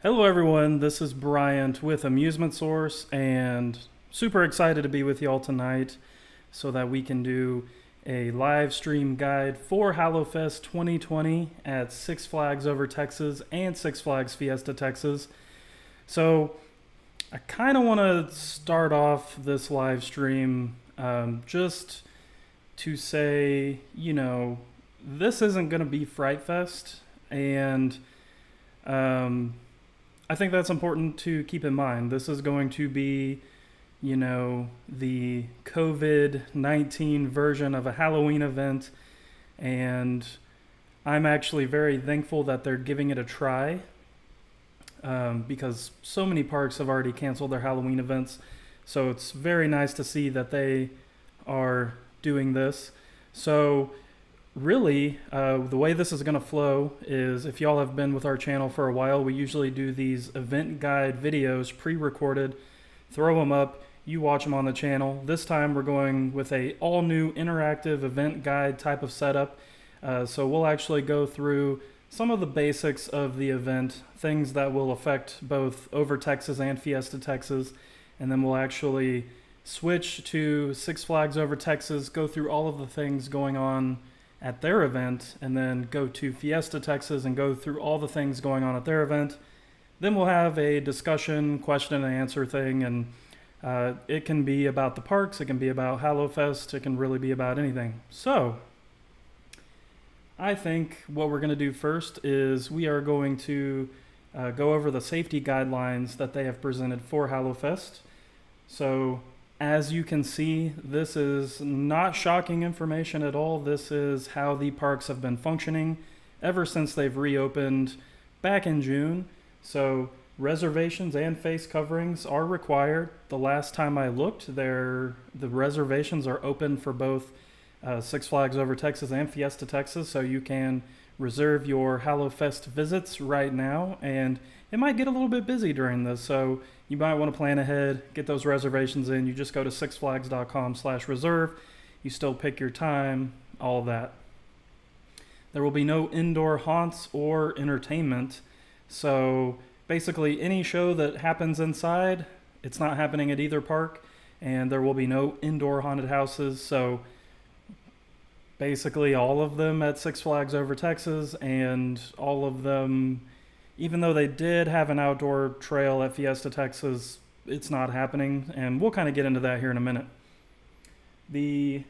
Hello, everyone. This is Bryant with Amusement Source, and super excited to be with y'all tonight so that we can do a live stream guide for Hallowfest 2020 at Six Flags Over Texas and Six Flags Fiesta, Texas. So, I kind of want to start off this live stream just to say, this isn't going to be Fright Fest, and I think that's important to keep in mind. This is going to be, the COVID-19 version of a Halloween event, and I'm actually very thankful that they're giving it a try because so many parks have already canceled their Halloween events. So it's very nice to see that they are doing this. So really, the way this is going to flow is, if y'all have been with our channel for a while, we usually do these event guide videos pre-recorded, throw them up, you watch them on the channel. This time we're going with a all new interactive event guide type of setup. So we'll actually go through some of the basics of the event, things that will affect both Over Texas and Fiesta, Texas, and then we'll actually switch to Six Flags Over Texas, go through all of the things going on at their event, and then go to Fiesta, Texas, and go through all the things going on at their event. Then we'll have a discussion, question and answer thing, and it can be about the parks, it can be about Hallowfest, it can really be about anything. So, I think what we're going to do first is we are going to go over the safety guidelines that they have presented for Hallowfest. So, as you can see, this is not shocking information at all. This is how the parks have been functioning ever since they've reopened back in June. So reservations and face coverings are required. The last time I looked, the reservations are open for both Six Flags Over Texas and Fiesta, Texas. So you can reserve your Hallowfest visits right now, and it might get a little bit busy during this. So you might want to plan ahead, get those reservations in. You just go to sixflags.com/reserve. You still pick your time, all of that. There will be no indoor haunts or entertainment. So basically any show that happens inside, it's not happening at either park, and there will be no indoor haunted houses. So basically all of them at Six Flags Over Texas, and all of them, even though they did have an outdoor trail at Fiesta, Texas, it's not happening, and we'll kind of get into that here in a minute. The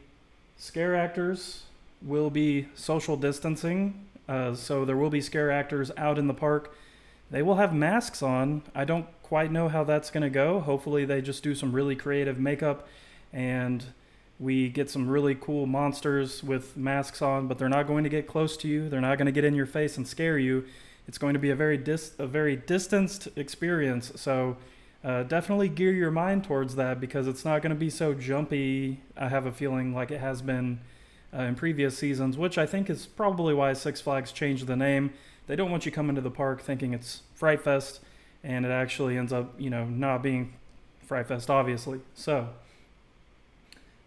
scare actors will be social distancing, so there will be scare actors out in the park. They will have masks on. I don't quite know how that's going to go. Hopefully they just do some really creative makeup and we get some really cool monsters with masks on, but they're not going to get close to you. They're not going to get in your face and scare you. It's going to be a very distanced experience. So definitely gear your mind towards that, because it's not going to be so jumpy, I have a feeling, like it has been in previous seasons, which I think is probably why Six Flags changed the name. They don't want you coming to the park thinking it's Fright Fest, and it actually ends up, not being Fright Fest, obviously. So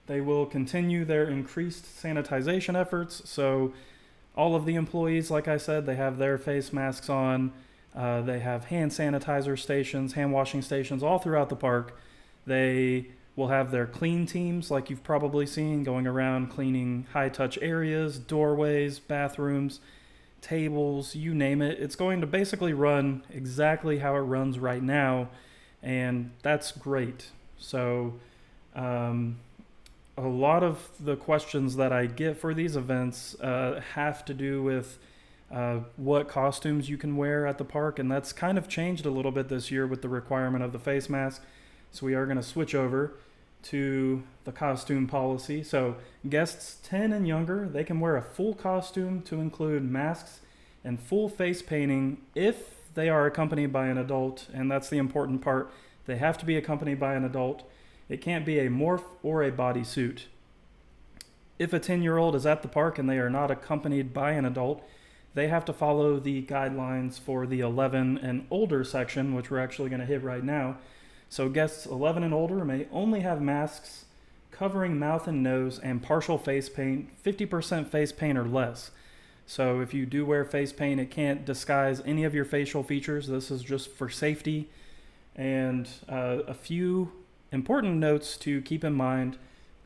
they will continue their increased sanitization efforts. So all of the employees, like I said, they have their face masks on. They have hand sanitizer stations, hand washing stations all throughout the park. They will have their clean teams, like you've probably seen, going around cleaning high-touch areas, doorways, bathrooms, tables, you name it. It's going to basically run exactly how it runs right now, and that's great. So a lot of the questions that I get for these events have to do with what costumes you can wear at the park, and that's kind of changed a little bit this year with the requirement of the face mask. So we are going to switch over to the costume policy. So guests 10 and younger, they can wear a full costume to include masks and full face painting if they are accompanied by an adult, and that's the important part. They have to be accompanied by an adult. It can't be a morph or a bodysuit. If a 10-year-old is at the park and they are not accompanied by an adult, they have to follow the guidelines for the 11 and older section, which we're actually going to hit right now. So guests 11 and older may only have masks covering mouth and nose and partial face paint, 50% face paint or less. So if you do wear face paint, it can't disguise any of your facial features. This is just for safety. And a few important notes to keep in mind: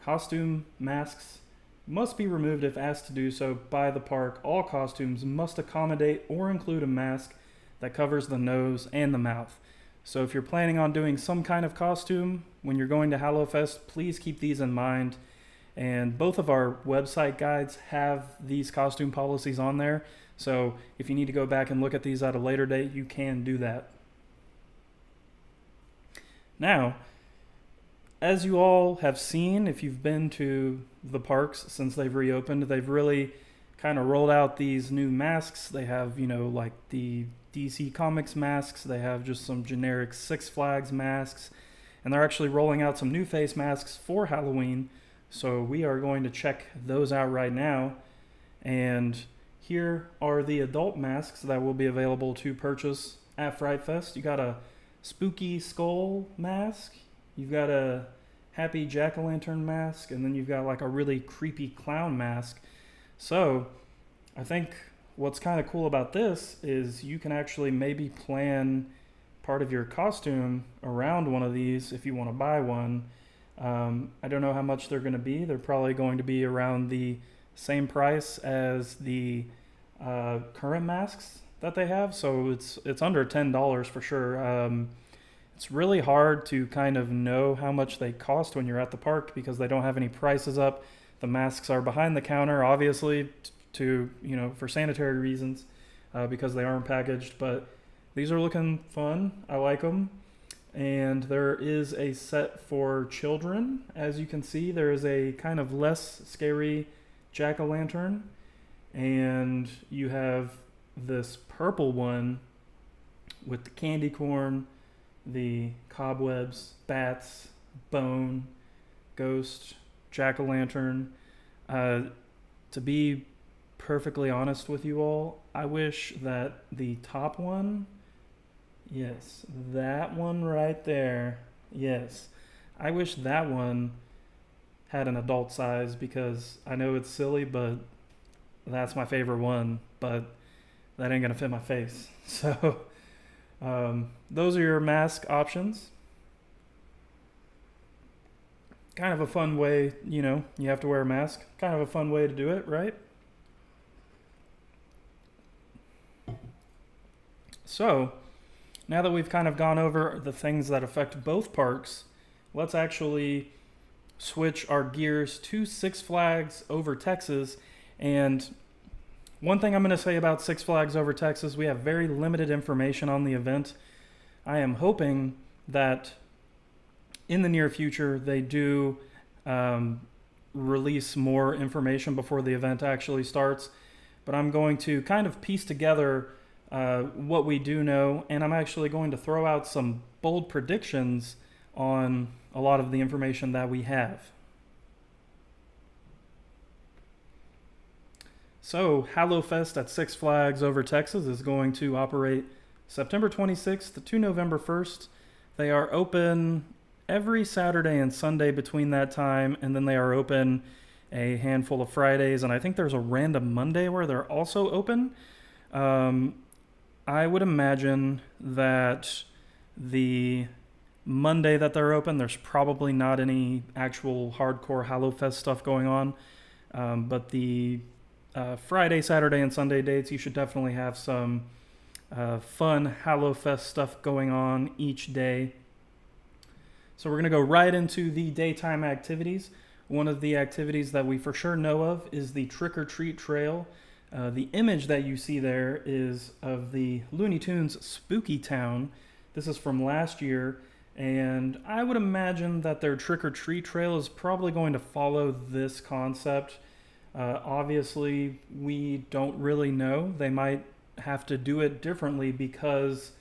costume masks must be removed if asked to do so by the park. All costumes must accommodate or include a mask that covers the nose and the mouth. So if you're planning on doing some kind of costume when you're going to Hallowfest, please keep these in mind. And both of our website guides have these costume policies on there. So if you need to go back and look at these at a later date, you can do that. Now, as you all have seen, if you've been to the parks since they've reopened, they've really kind of rolled out these new masks. They have, like the DC Comics masks. They have just some generic Six Flags masks. And they're actually rolling out some new face masks for Halloween. So we are going to check those out right now. And here are the adult masks that will be available to purchase at Fright Fest. You got a spooky skull mask. You've got a happy jack-o'-lantern mask. And then you've got like a really creepy clown mask. So I think what's kind of cool about this is you can actually maybe plan part of your costume around one of these if you want to buy one. I don't know how much they're going to be. They're probably going to be around the same price as the current masks that they have. So it's under $10 for sure. It's really hard to kind of know how much they cost when you're at the park because they don't have any prices up. The masks are behind the counter, obviously, for sanitary reasons, because they aren't packaged. But these are looking fun. I like them. And there is a set for children. As you can see, there is a kind of less scary jack-o'-lantern. And you have this purple one with the candy corn, the cobwebs, bats, bone, ghost, jack-o'-lantern. To be perfectly honest with you all, I wish that the top one, yes, that one right there, yes, I wish that one had an adult size because I know it's silly, but that's my favorite one, but that ain't gonna fit my face. So those are your mask options. Kind of a fun way, you have to wear a mask. Kind of a fun way to do it, right? So, now that we've kind of gone over the things that affect both parks, let's actually switch our gears to Six Flags Over Texas. And one thing I'm going to say about Six Flags Over Texas, we have very limited information on the event. I am hoping that in the near future, they do release more information before the event actually starts. But I'm going to kind of piece together what we do know, and I'm actually going to throw out some bold predictions on a lot of the information that we have. So, Hallowfest at Six Flags Over Texas is going to operate September 26th to November 1st. They are open every Saturday and Sunday between that time, and then they are open a handful of Fridays, and I think there's a random Monday where they're also open. I would imagine that the Monday that they're open, there's probably not any actual hardcore Hallowfest stuff going on, but the Friday, Saturday, and Sunday dates, you should definitely have some fun Hallowfest stuff going on each day. So we're going to go right into the daytime activities. One of the activities that we for sure know of is the Trick or Treat Trail. The image that you see there is of the Looney Tunes Spooky Town. This is from last year, and I would imagine that their Trick or Treat Trail is probably going to follow this concept. Obviously, we don't really know. They might have to do it differently because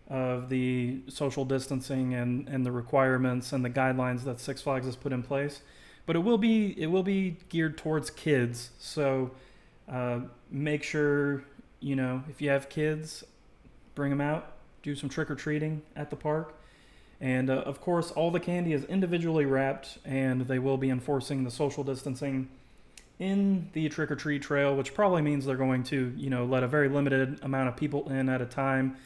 of the social distancing and the requirements and the guidelines that Six Flags has put in place. But it will be geared towards kids. So make sure, if you have kids, bring them out, do some trick-or-treating at the park. And of course, all the candy is individually wrapped, and they will be enforcing the social distancing in the trick-or-treat trail, which probably means they're going to, let a very limited amount of people in at a time.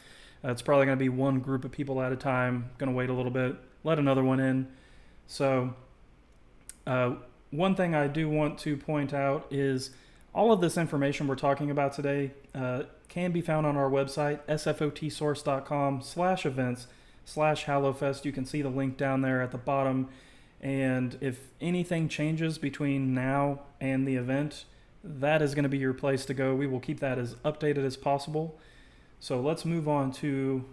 It's probably going to be one group of people at a time, going to wait a little bit, let another one in. So one thing I do want to point out is all of this information we're talking about today can be found on our website, sfotsource.com/events/Hallowfest. You can see the link down there at the bottom. And if anything changes between now and the event, that is going to be your place to go. We will keep that as updated as possible. So let's move on to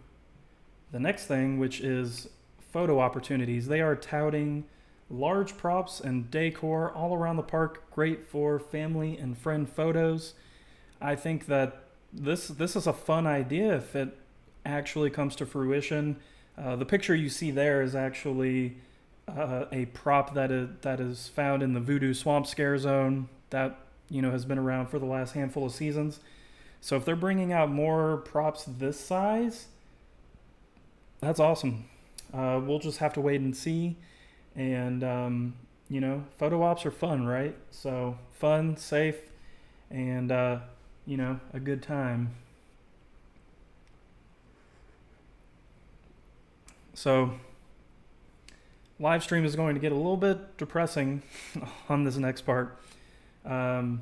the next thing, which is photo opportunities. They are touting large props and decor all around the park, great for family and friend photos. I think that this is a fun idea if it actually comes to fruition. The picture you see there is actually a prop that is found in the Voodoo Swamp Scare Zone that has been around for the last handful of seasons. So if they're bringing out more props this size, that's awesome. We'll just have to wait and see. And photo ops are fun, right? So fun, safe, and a good time. So live stream is going to get a little bit depressing on this next part. One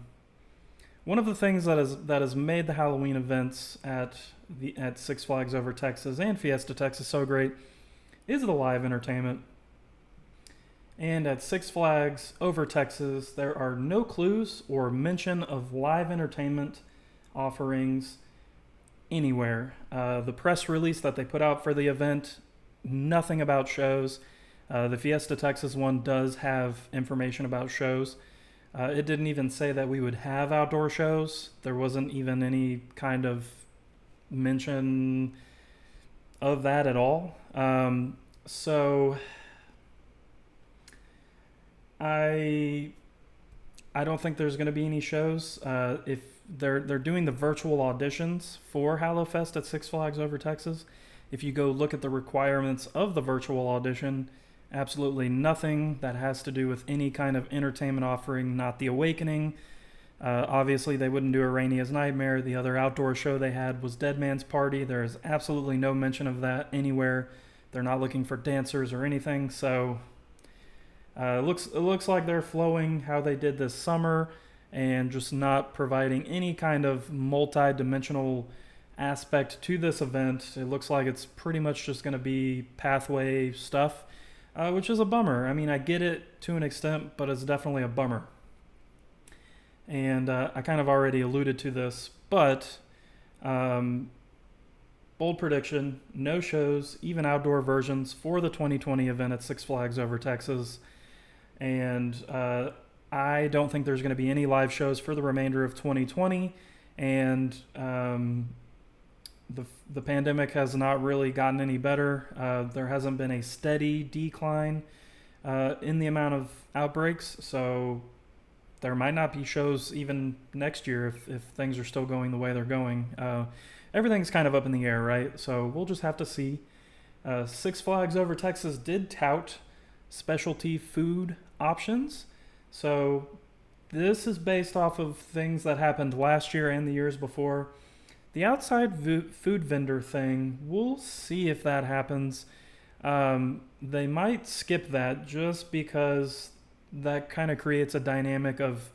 of the things that has made the Halloween events at Six Flags Over Texas and Fiesta Texas so great is the live entertainment. And at Six Flags Over Texas, there are no clues or mention of live entertainment offerings anywhere. The press release that they put out for the event, nothing about shows. The Fiesta Texas one does have information about shows. It didn't even say that we would have outdoor shows. There wasn't even any kind of mention of that at all. So I don't think there's going to be any shows. If they're doing the virtual auditions for Hallowfest at Six Flags Over Texas, if you go look at the requirements of the virtual audition, absolutely nothing that has to do with any kind of entertainment offering, not The Awakening. Obviously, they wouldn't do a Rainia's Nightmare. The other outdoor show they had was Dead Man's Party. There is absolutely no mention of that anywhere. They're not looking for dancers or anything. So it looks like they're flowing how they did this summer and just not providing any kind of multi-dimensional aspect to this event. It looks like it's pretty much just going to be pathway stuff. Which is a bummer. I mean, I get it to an extent, but it's definitely a bummer. And I kind of already alluded to this, but bold prediction, no shows, even outdoor versions for the 2020 event at Six Flags Over Texas. And I don't think there's going to be any live shows for the remainder of 2020. And the pandemic has not really gotten any better. There hasn't been a steady decline in the amount of outbreaks, so there might not be shows even next year if things are still going the way they're going. Everything's kind of up in the air, right? So we'll just have to see. Six Flags Over Texas did tout specialty food options. So this is based off of things that happened last year and the years before. The outside food vendor thing, we'll see if that happens. They might skip that just because that kind of creates a dynamic of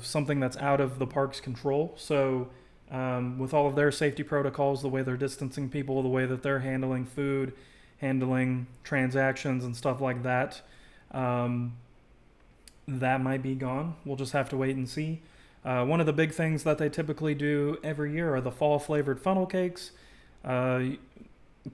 something that's out of the park's control. So with all of their safety protocols, the way they're distancing people, the way that they're handling food, handling transactions and stuff like that, that might be gone. We'll just have to wait and see. One of the big things that they typically do every year are the fall flavored funnel cakes.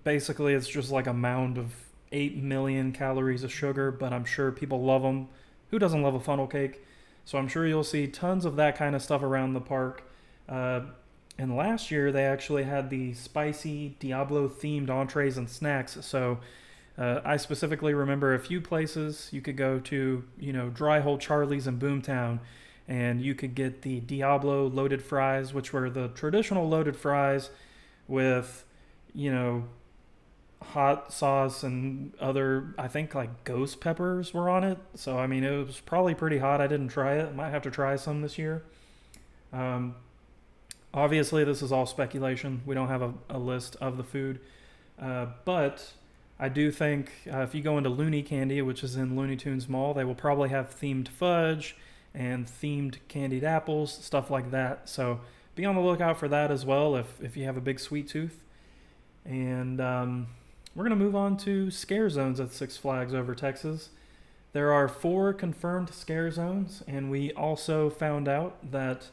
Basically, it's just like a mound of 8 million calories of sugar, but I'm sure people love them. Who doesn't love a funnel cake? So I'm sure you'll see tons of that kind of stuff around the park. And last year, they actually had the spicy Diablo-themed entrees and snacks. So I specifically remember a few places you could go to, Dry Hole Charlie's in Boomtown, and you could get the Diablo loaded fries, which were the traditional loaded fries with, hot sauce and other, I think like ghost peppers were on it. So I mean, it was probably pretty hot. I didn't try it. Might have to try some this year. Um, Obviously, this is all speculation. We don't have a list of the food, but I do think if you go into Looney Candy, which is in Looney Tunes Mall, they will probably have themed fudge and themed candied apples, stuff like that. So be on the lookout for that as well if you have a big sweet tooth. And we're going to move on to scare zones at Six Flags Over Texas. There are 4 confirmed scare zones, and we also found out that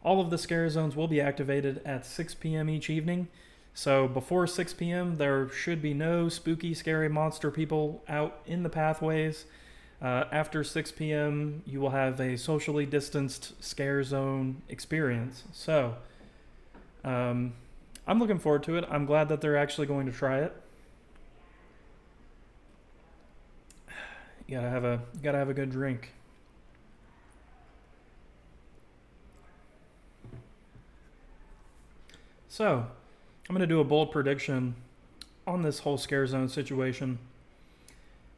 all of the scare zones will be activated at 6 p.m. each evening. So before 6 p.m., there should be no spooky, scary monster people out in the pathways. After 6 p.m., you will have a socially distanced scare zone experience. So I'm looking forward to it. I'm glad that they're actually going to try it. You gotta have a good drink. So, I'm going to do a bold prediction on this whole scare zone situation.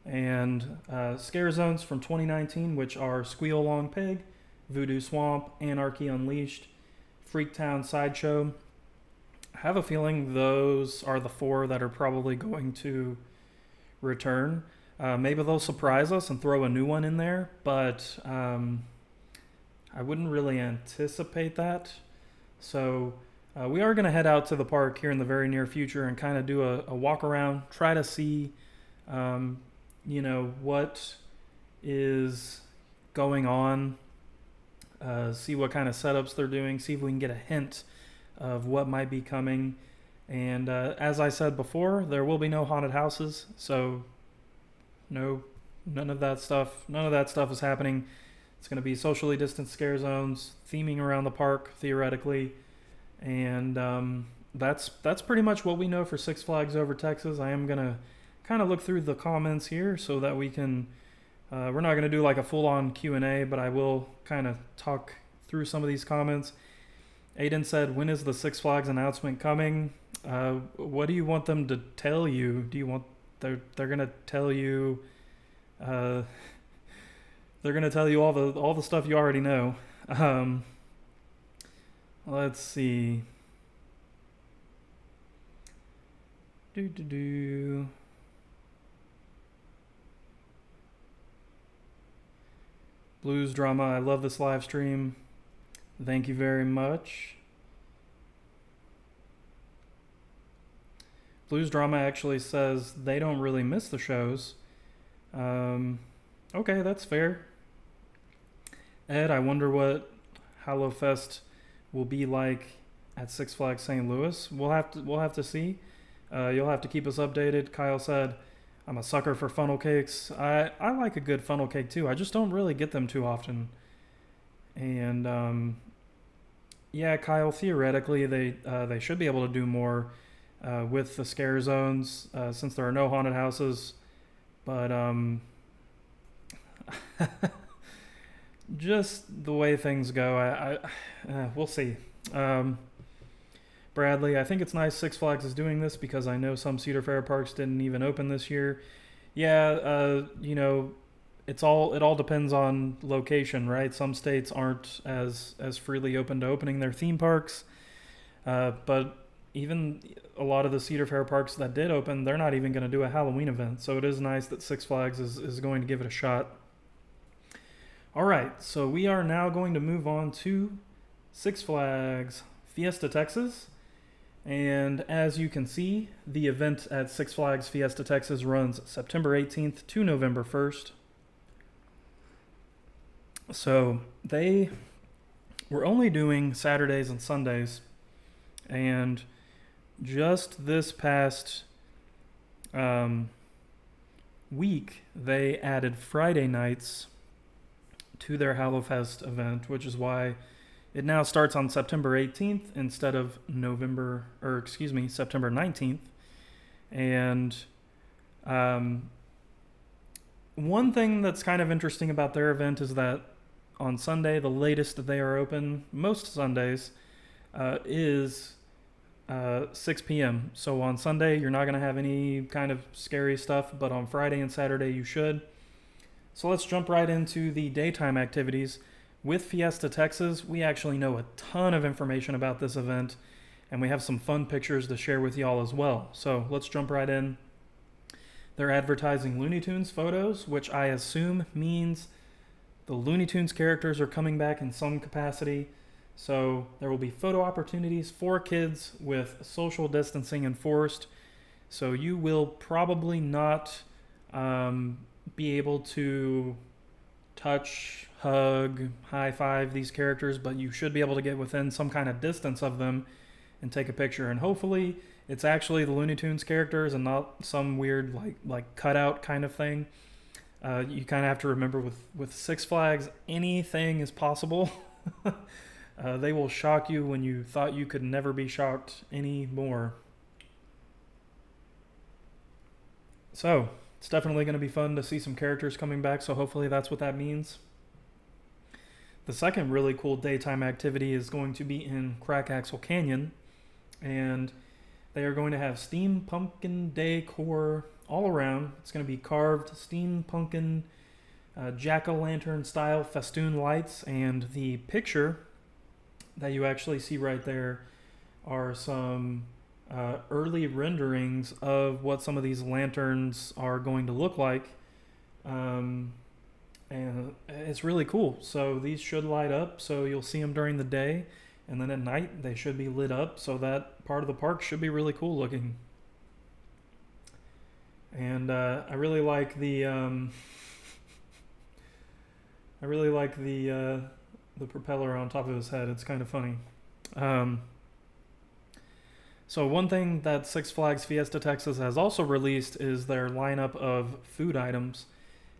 And scare zones from 2019, which are Squeal Along Pig, Voodoo Swamp, Anarchy Unleashed, Freaktown Sideshow. I have a feeling those are the 4 that are probably going to return. Maybe they'll surprise us and throw a new one in there, but I wouldn't really anticipate that. So we are going to head out to the park here in the very near future and kind of do a walk around, try to see, what is going on, see what kind of setups they're doing, see if we can get a hint of what might be coming. And as I said before, there will be no haunted houses, so none of that stuff is happening. It's going to be socially distanced scare zones, theming around the park, theoretically. And that's pretty much what we know for Six Flags Over Texas. I am going to kind of look through the comments here so that we can, we're not going to do like a full-on Q&A, but I will kind of talk through some of these comments. Aiden said, when is the Six Flags announcement coming? What do you want them to tell you? Do you want, they're going to tell you, they're going to tell you all the stuff you already know. Let's see. Blues Drama, I love this live stream. Thank you very much. Blues Drama actually says they don't really miss the shows. Okay, that's fair. Ed, I wonder what Hallowfest will be like at Six Flags St. Louis. We'll have to see. You'll have to keep us updated. Kyle said, I'm a sucker for funnel cakes. I like a good funnel cake too. I just don't really get them too often. And yeah, Kyle, theoretically they should be able to do more with the scare zones since there are no haunted houses. But just the way things go, we'll see. Bradley, I think it's nice Six Flags is doing this because I know some Cedar Fair parks didn't even open this year. Yeah, it all depends on location, right? Some states aren't as freely open to opening their theme parks, but even a lot of the Cedar Fair parks that did open, they're not even going to do a Halloween event. So it is nice that Six Flags is going to give it a shot. All right, so we are now going to move on to Six Flags Fiesta, Texas. And as you can see, the event at Six Flags Fiesta, Texas runs September 18th to November 1st. So they were only doing Saturdays and Sundays. And just this past week, they added Friday nights to their Hallowfest event, which is why it now starts on September 18th instead of September 19th. And one thing that's kind of interesting about their event is that on Sunday, the latest that they are open, most Sundays, is 6 p.m. So on Sunday, you're not going to have any kind of scary stuff, but on Friday and Saturday, you should. So let's jump right into the daytime activities. With Fiesta, Texas, we actually know a ton of information about this event, and we have some fun pictures to share with y'all as well. So let's jump right in. They're advertising Looney Tunes photos, which I assume means the Looney Tunes characters are coming back in some capacity. So there will be photo opportunities for kids with social distancing enforced. So you will probably not be able to touch, hug, high five these characters, but you should be able to get within some kind of distance of them and take a picture. And hopefully it's actually the Looney Tunes characters and not some weird like cutout kind of thing. You kind of have to remember with Six Flags, anything is possible. They will shock you when you thought you could never be shocked anymore. So it's definitely going to be fun to see some characters coming back, so hopefully that's what that means. The second really cool daytime activity is going to be in Crack Axle Canyon, and they are going to have steam pumpkin decor all around. It's going to be carved steam pumpkin jack-o'-lantern style festoon lights, and the picture that you actually see right there are some early renderings of what some of these lanterns are going to look like. And it's really cool. So these should light up, so you'll see them during the day, and then at night they should be lit up, so that part of the park should be really cool looking. And I really like the the propeller on top of his head. It's kind of funny. So one thing that Six Flags Fiesta Texas has also released is their lineup of food items,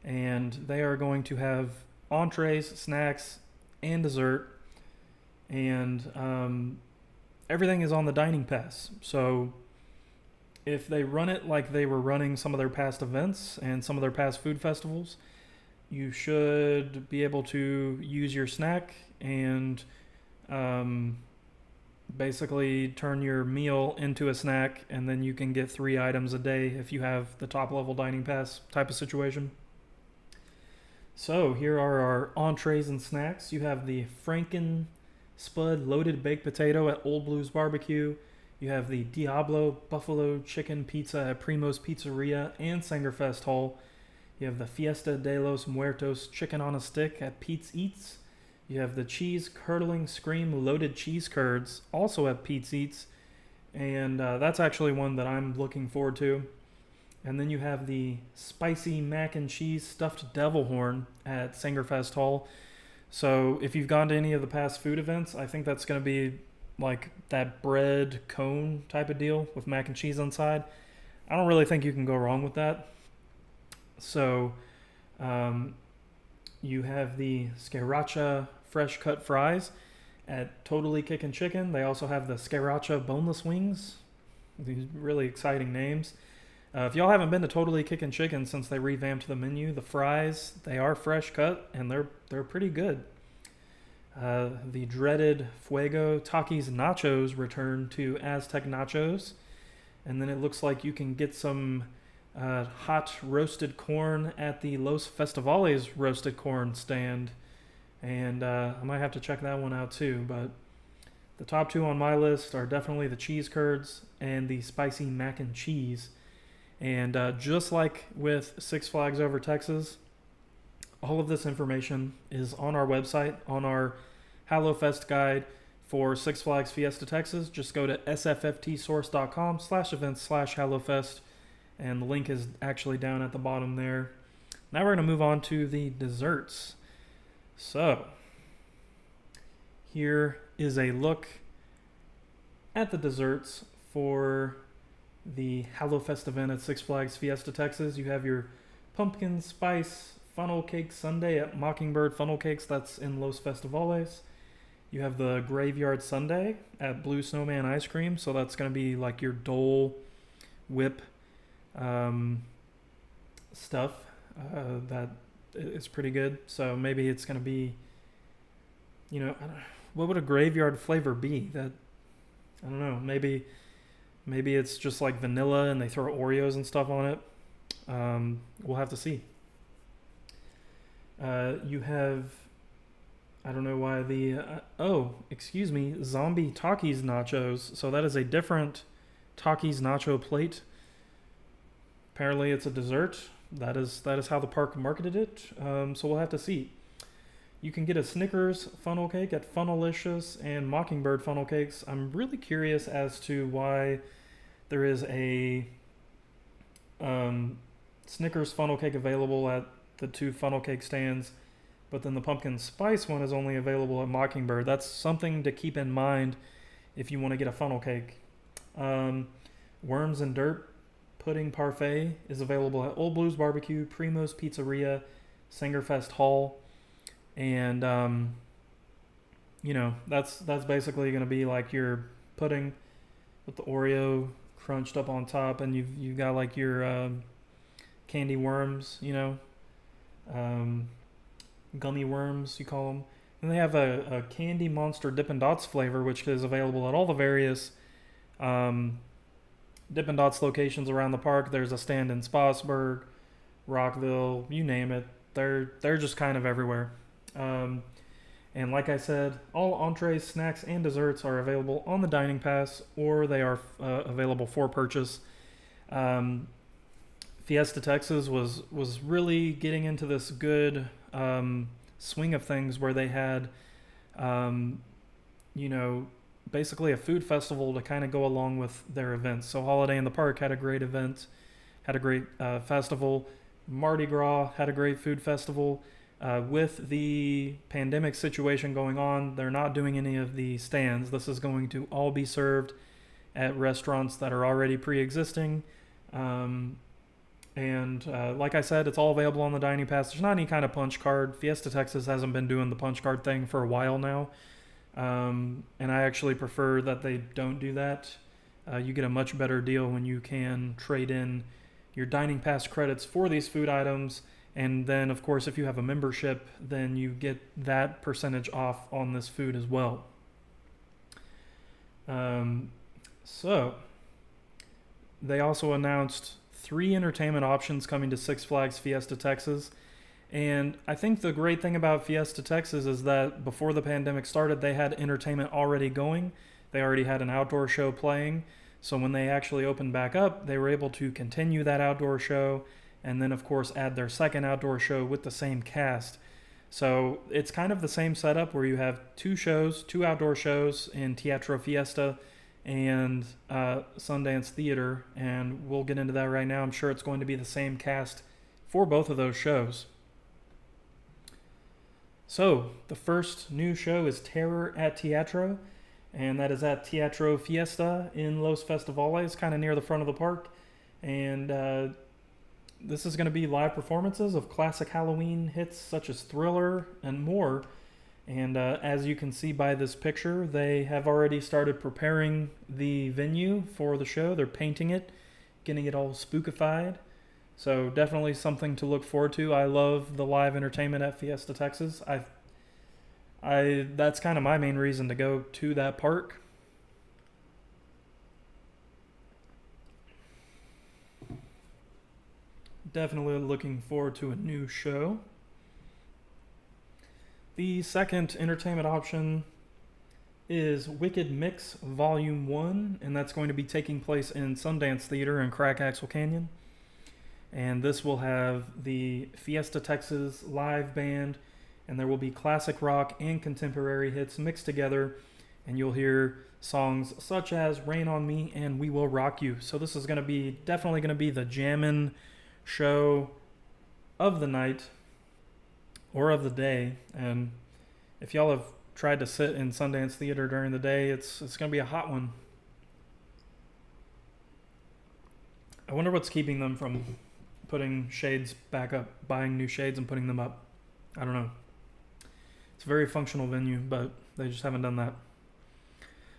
and they are going to have entrees, snacks, and dessert, and everything is on the dining pass. So if they run it like they were running some of their past events and some of their past food festivals, you should be able to use your snack and basically turn your meal into a snack, and then you can get 3 items a day if you have the top level dining pass type of situation. So here are our entrees and snacks. You have the Franken Spud loaded baked potato at Old Blues Barbecue. You have the Diablo buffalo chicken pizza at Primo's Pizzeria and Sangerfest Hall. You have the Fiesta de los Muertos chicken on a stick at Pete's Eats. You have the cheese curdling scream loaded cheese curds also at Pete's Eats. And that's actually one that I'm looking forward to. And then you have the spicy mac and cheese stuffed devil horn at Sangerfest Hall. So if you've gone to any of the past food events, I think that's going to be like that bread cone type of deal with mac and cheese inside. I don't really think you can go wrong with that. So you have the Sriracha fresh cut fries at Totally Kickin' Chicken. They also have the Sriracha boneless wings. These really exciting names. If y'all haven't been to Totally Kickin' Chicken since they revamped the menu, the fries, they are fresh cut and they're pretty good. The dreaded Fuego Takis Nachos return to Aztec Nachos. And then it looks like you can get some hot roasted corn at the Los Festivales roasted corn stand. And I might have to check that one out too. But the top 2 on my list are definitely the cheese curds and the spicy mac and cheese. And just like with Six Flags Over Texas, all of this information is on our website, on our Hallowfest guide for Six Flags Fiesta Texas. Just go to sfftsource.com/events/Hallowfest, and the link is actually down at the bottom there. Now we're going to move on to the desserts. So here is a look at the desserts for the Hallowfest event at Six Flags Fiesta Texas. You have your pumpkin spice funnel cake sundae at Mockingbird Funnel Cakes. That's in Los Festivales. You have the graveyard sundae at Blue Snowman Ice Cream. So that's going to be like your Dole Whip stuff. That is pretty good. So maybe it's going to be, what would a graveyard flavor be? That I don't know. Maybe it's just like vanilla and they throw Oreos and stuff on it. We'll have to see. You have, I don't know why excuse me, zombie Takis nachos. So that is a different Takis nacho plate. Apparently it's a dessert. That is how the park marketed it. So we'll have to see. You can get a Snickers funnel cake at Funnelicious and Mockingbird funnel cakes. I'm really curious as to why there is a Snickers funnel cake available at the two funnel cake stands, but then the pumpkin spice one is only available at Mockingbird. That's something to keep in mind if you want to get a funnel cake. Worms and Dirt Pudding Parfait is available at Old Blues Barbecue, Primo's Pizzeria, Sangerfest Hall, and that's basically going to be like your pudding with the Oreo crunched up on top, and you've got like your candy worms, gummy worms you call them, and they have a candy monster Dippin' Dots flavor, which is available at all the various Dippin' Dots locations around the park. There's a stand in Spotsburg, Rockville, you name it. They're just kind of everywhere. And like I said, all entrees, snacks, and desserts are available on the Dining Pass, or they are available for purchase. Fiesta Texas was really getting into this good swing of things where they had, basically a food festival to kind of go along with their events. So Holiday in the Park had a great event, had a great festival. Mardi Gras had a great food festival. With the pandemic situation going on, they're not doing any of the stands. This is going to all be served at restaurants that are already pre-existing. Like I said, it's all available on the Dining Pass. There's not any kind of punch card. Fiesta Texas hasn't been doing the punch card thing for a while now. And I actually prefer that they don't do that. You get a much better deal when you can trade in your Dining Pass credits for these food items. And then, of course, if you have a membership, then you get that percentage off on this food as well. So, they also announced 3 entertainment options coming to Six Flags Fiesta Texas. And I think the great thing about Fiesta Texas is that before the pandemic started, they had entertainment already going. They already had an outdoor show playing. So when they actually opened back up, they were able to continue that outdoor show and then, of course, add their second outdoor show with the same cast. So it's kind of the same setup where you have 2 outdoor shows in Teatro Fiesta and Sundance Theater, and we'll get into that right now. I'm sure it's going to be the same cast for both of those shows. So, the first new show is Terror at Teatro, and that is at Teatro Fiesta in Los Festivales, kind of near the front of the park. And this is going to be live performances of classic Halloween hits such as Thriller and more. And as you can see by this picture, they have already started preparing the venue for the show. They're painting it, getting it all spookified. So definitely something to look forward to. I love the live entertainment at Fiesta Texas. That's kind of my main reason to go to that park. Definitely looking forward to a new show. The second entertainment option is Wicked Mix Volume 1, and that's going to be taking place in Sundance Theater in Crack Axle Canyon. And this will have the Fiesta Texas live band, and there will be classic rock and contemporary hits mixed together, and you'll hear songs such as Rain on Me and We Will Rock You. So this is definitely going to be the jammin' show of the night or of the day. And if y'all have tried to sit in Sundance Theater during the day, it's going to be a hot one. I wonder what's keeping them from putting shades back up, buying new shades and putting them up. I don't know. It's a very functional venue, but they just haven't done that.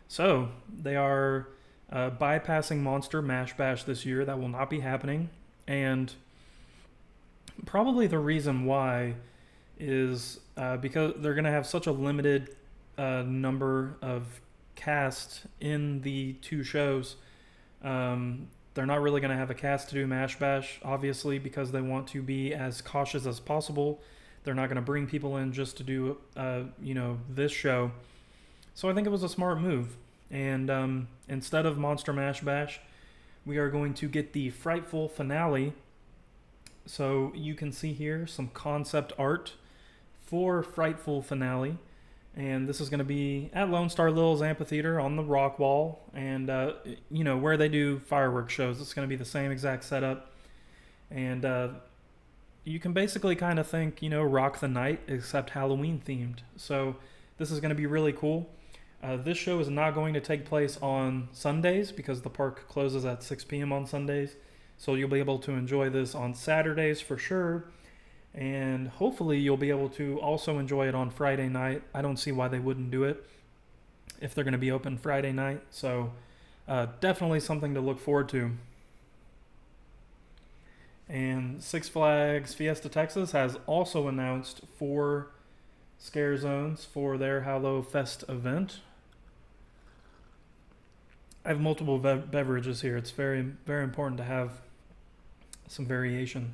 So they are bypassing Monster Mash Bash this year. That will not be happening. And probably the reason why is because they're going to have such a limited number of cast in the two shows. They're not really going to have a cast to do Mash Bash, obviously, because they want to be as cautious as possible. They're not going to bring people in just to do, this show. So I think it was a smart move. And instead of Monster Mash Bash, we are going to get the Frightful Finale. So you can see here some concept art for Frightful Finale. And this is going to be at Lone Star Lil's Amphitheater on the rock wall. And, where they do fireworks shows, it's going to be the same exact setup. And you can basically kind of think, Rock the Night, except Halloween themed. So this is going to be really cool. This show is not going to take place on Sundays because the park closes at 6 p.m. on Sundays. So you'll be able to enjoy this on Saturdays for sure. And hopefully you'll be able to also enjoy it on Friday night. I don't see why they wouldn't do it if they're going to be open Friday night. So definitely something to look forward to. And Six Flags Fiesta Texas has also announced 4 scare zones for their Hallowfest event. I have multiple beverages here. It's very, very important to have some variation.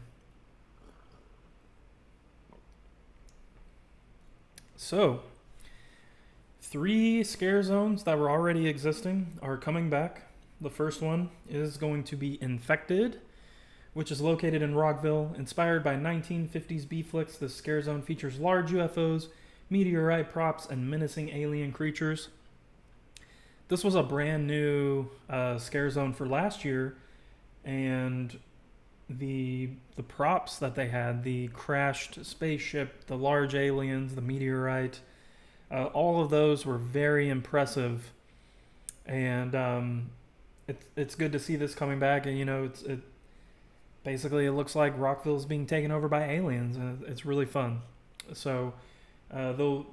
So, 3 scare zones that were already existing are coming back. The first one is going to be Infected, which is located in Rockville. Inspired by 1950s B-flicks, this scare zone features large UFOs, meteorite props, and menacing alien creatures. This was a brand new scare zone for last year, and the props that they had, the crashed spaceship, the large aliens, the meteorite, all of those were very impressive. And it's good to see this coming back. And basically it looks like Rockville's being taken over by aliens, and it's really fun. So though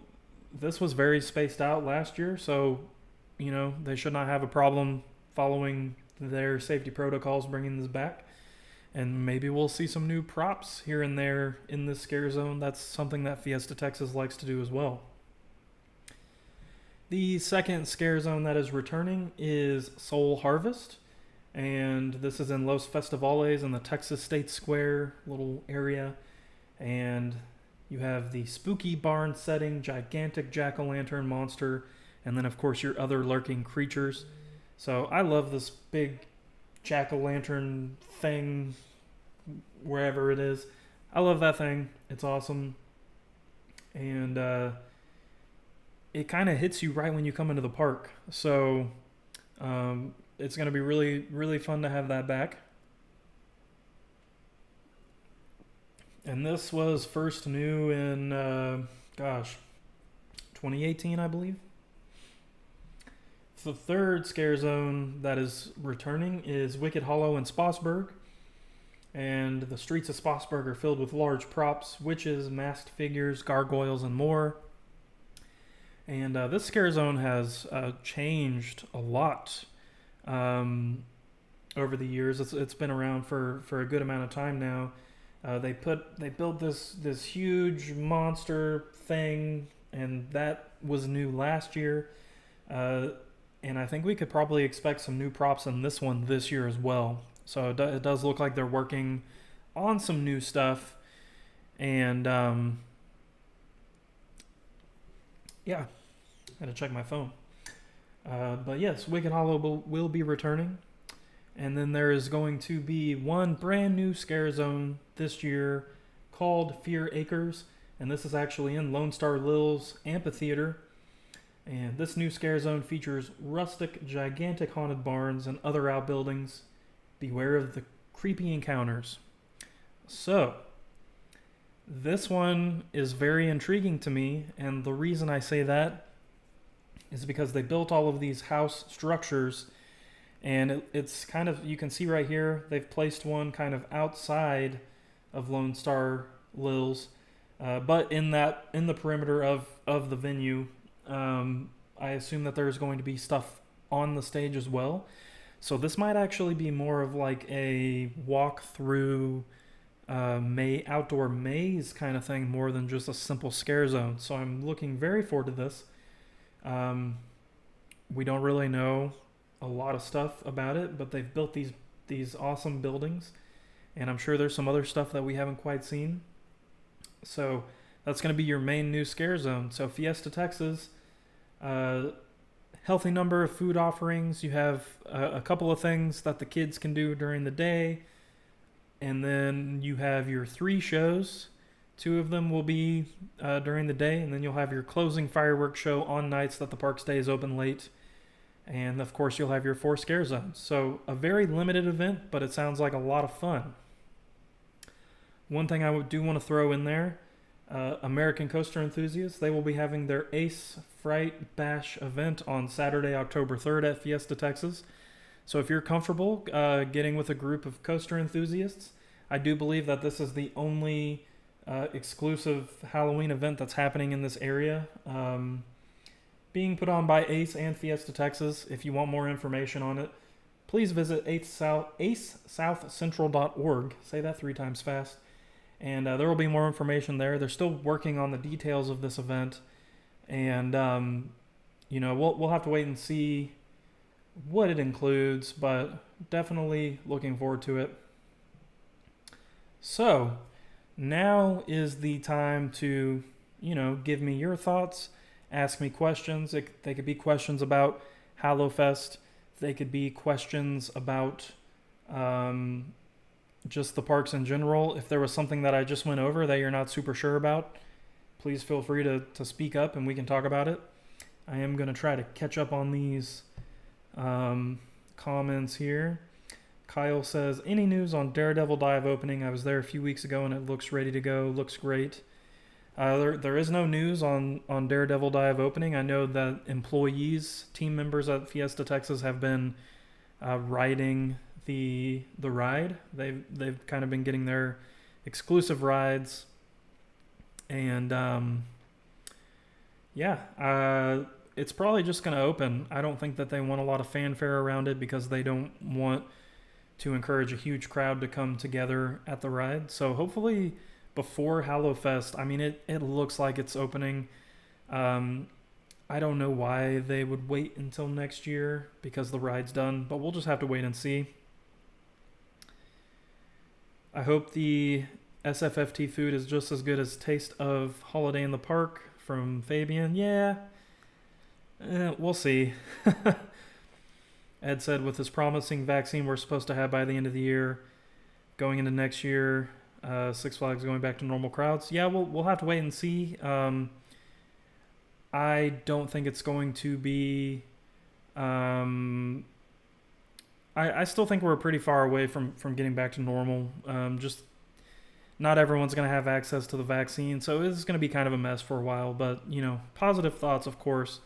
this was very spaced out last year, so they should not have a problem following their safety protocols bringing this back. And maybe we'll see some new props here and there in this scare zone. That's something that Fiesta Texas likes to do as well. The second scare zone that is returning is Soul Harvest. And this is in Los Festivales in the Texas State Square little area. And you have the spooky barn setting, gigantic jack-o'-lantern monster, and then of course your other lurking creatures. So I love this big jack-o'-lantern thing, wherever it is. I love that thing. It's awesome. And it kind of hits you right when you come into the park. So it's going to be really, really fun to have that back. And this was first new in, 2018, I believe. The third scare zone that is returning is Wicked Hollow in Spotsburg. And the streets of Spotsburg are filled with large props, witches, masked figures, gargoyles, and more. And this scare zone has changed a lot over the years. It's been around for a good amount of time now. They built this huge monster thing, and that was new last year. And I think we could probably expect some new props in this one this year as well. So it does look like they're working on some new stuff. And yeah, I had to check my phone. But yes, Wicked Hollow will be returning. And then there is going to be one brand new scare zone this year called Fear Acres. And this is actually in Lone Star Lil's Amphitheater. And this new scare zone features rustic, gigantic haunted barns and other outbuildings. Beware of the creepy encounters. So, this one is very intriguing to me, and the reason I say that is because they built all of these house structures, and it's kind of, you can see right here, they've placed one kind of outside of Lone Star Lil's, but in the perimeter of the venue. I assume that there's going to be stuff on the stage as well. So this might actually be more of like a walk-through outdoor maze kind of thing, more than just a simple scare zone. So I'm looking very forward to this. We don't really know a lot of stuff about it, but they've built these awesome buildings, and I'm sure there's some other stuff that we haven't quite seen. So that's going to be your main new scare zone. So Fiesta, Texas, healthy number of food offerings. You have a couple of things that the kids can do during the day, and then you have your 3 shows. 2 of them will be during the day, and then you'll have your closing fireworks show on nights that the park stays open late. And of course, you'll have your 4 scare zones. So a very limited event, but it sounds like a lot of fun. One thing I do want to throw in there, American Coaster Enthusiasts, they will be having their Ace Fright Bash event on Saturday, October 3rd at Fiesta, Texas. So if you're comfortable getting with a group of coaster enthusiasts, I do believe that this is the only exclusive Halloween event that's happening in this area, being put on by Ace and Fiesta, Texas. If you want more information on it, please visit acesouthcentral.org. Say that 3 times fast. And there will be more information there. They're still working on the details of this event. And, we'll have to wait and see what it includes, but definitely looking forward to it. So, now is the time to, give me your thoughts, ask me questions. They could be questions about Hallowfest. They could be questions about just the parks in general. If there was something that I just went over that you're not super sure about, please feel free to speak up and we can talk about it. I am going to try to catch up on these comments here. Kyle says, any news on Daredevil Dive opening? I was there a few weeks ago and it looks ready to go. Looks great. There is no news on Daredevil Dive opening. I know that employees, team members at Fiesta, Texas have been riding the ride. They've kind of been getting their exclusive rides. And it's probably just going to open. I don't think that they want a lot of fanfare around it because they don't want to encourage a huge crowd to come together at the ride. So hopefully before Hallowfest, it looks like it's opening. I don't know why they would wait until next year because the ride's done, but we'll just have to wait and see. I hope the SFFT food is just as good as Taste of Holiday in the Park from Fabian. Yeah, we'll see. Ed said with this promising vaccine we're supposed to have by the end of the year, going into next year, Six Flags going back to normal crowds. Yeah, we'll have to wait and see. I don't think it's going to be... I still think we're pretty far away from getting back to normal. Just not everyone's going to have access to the vaccine, so it's going to be kind of a mess for a while. But, positive thoughts, of course.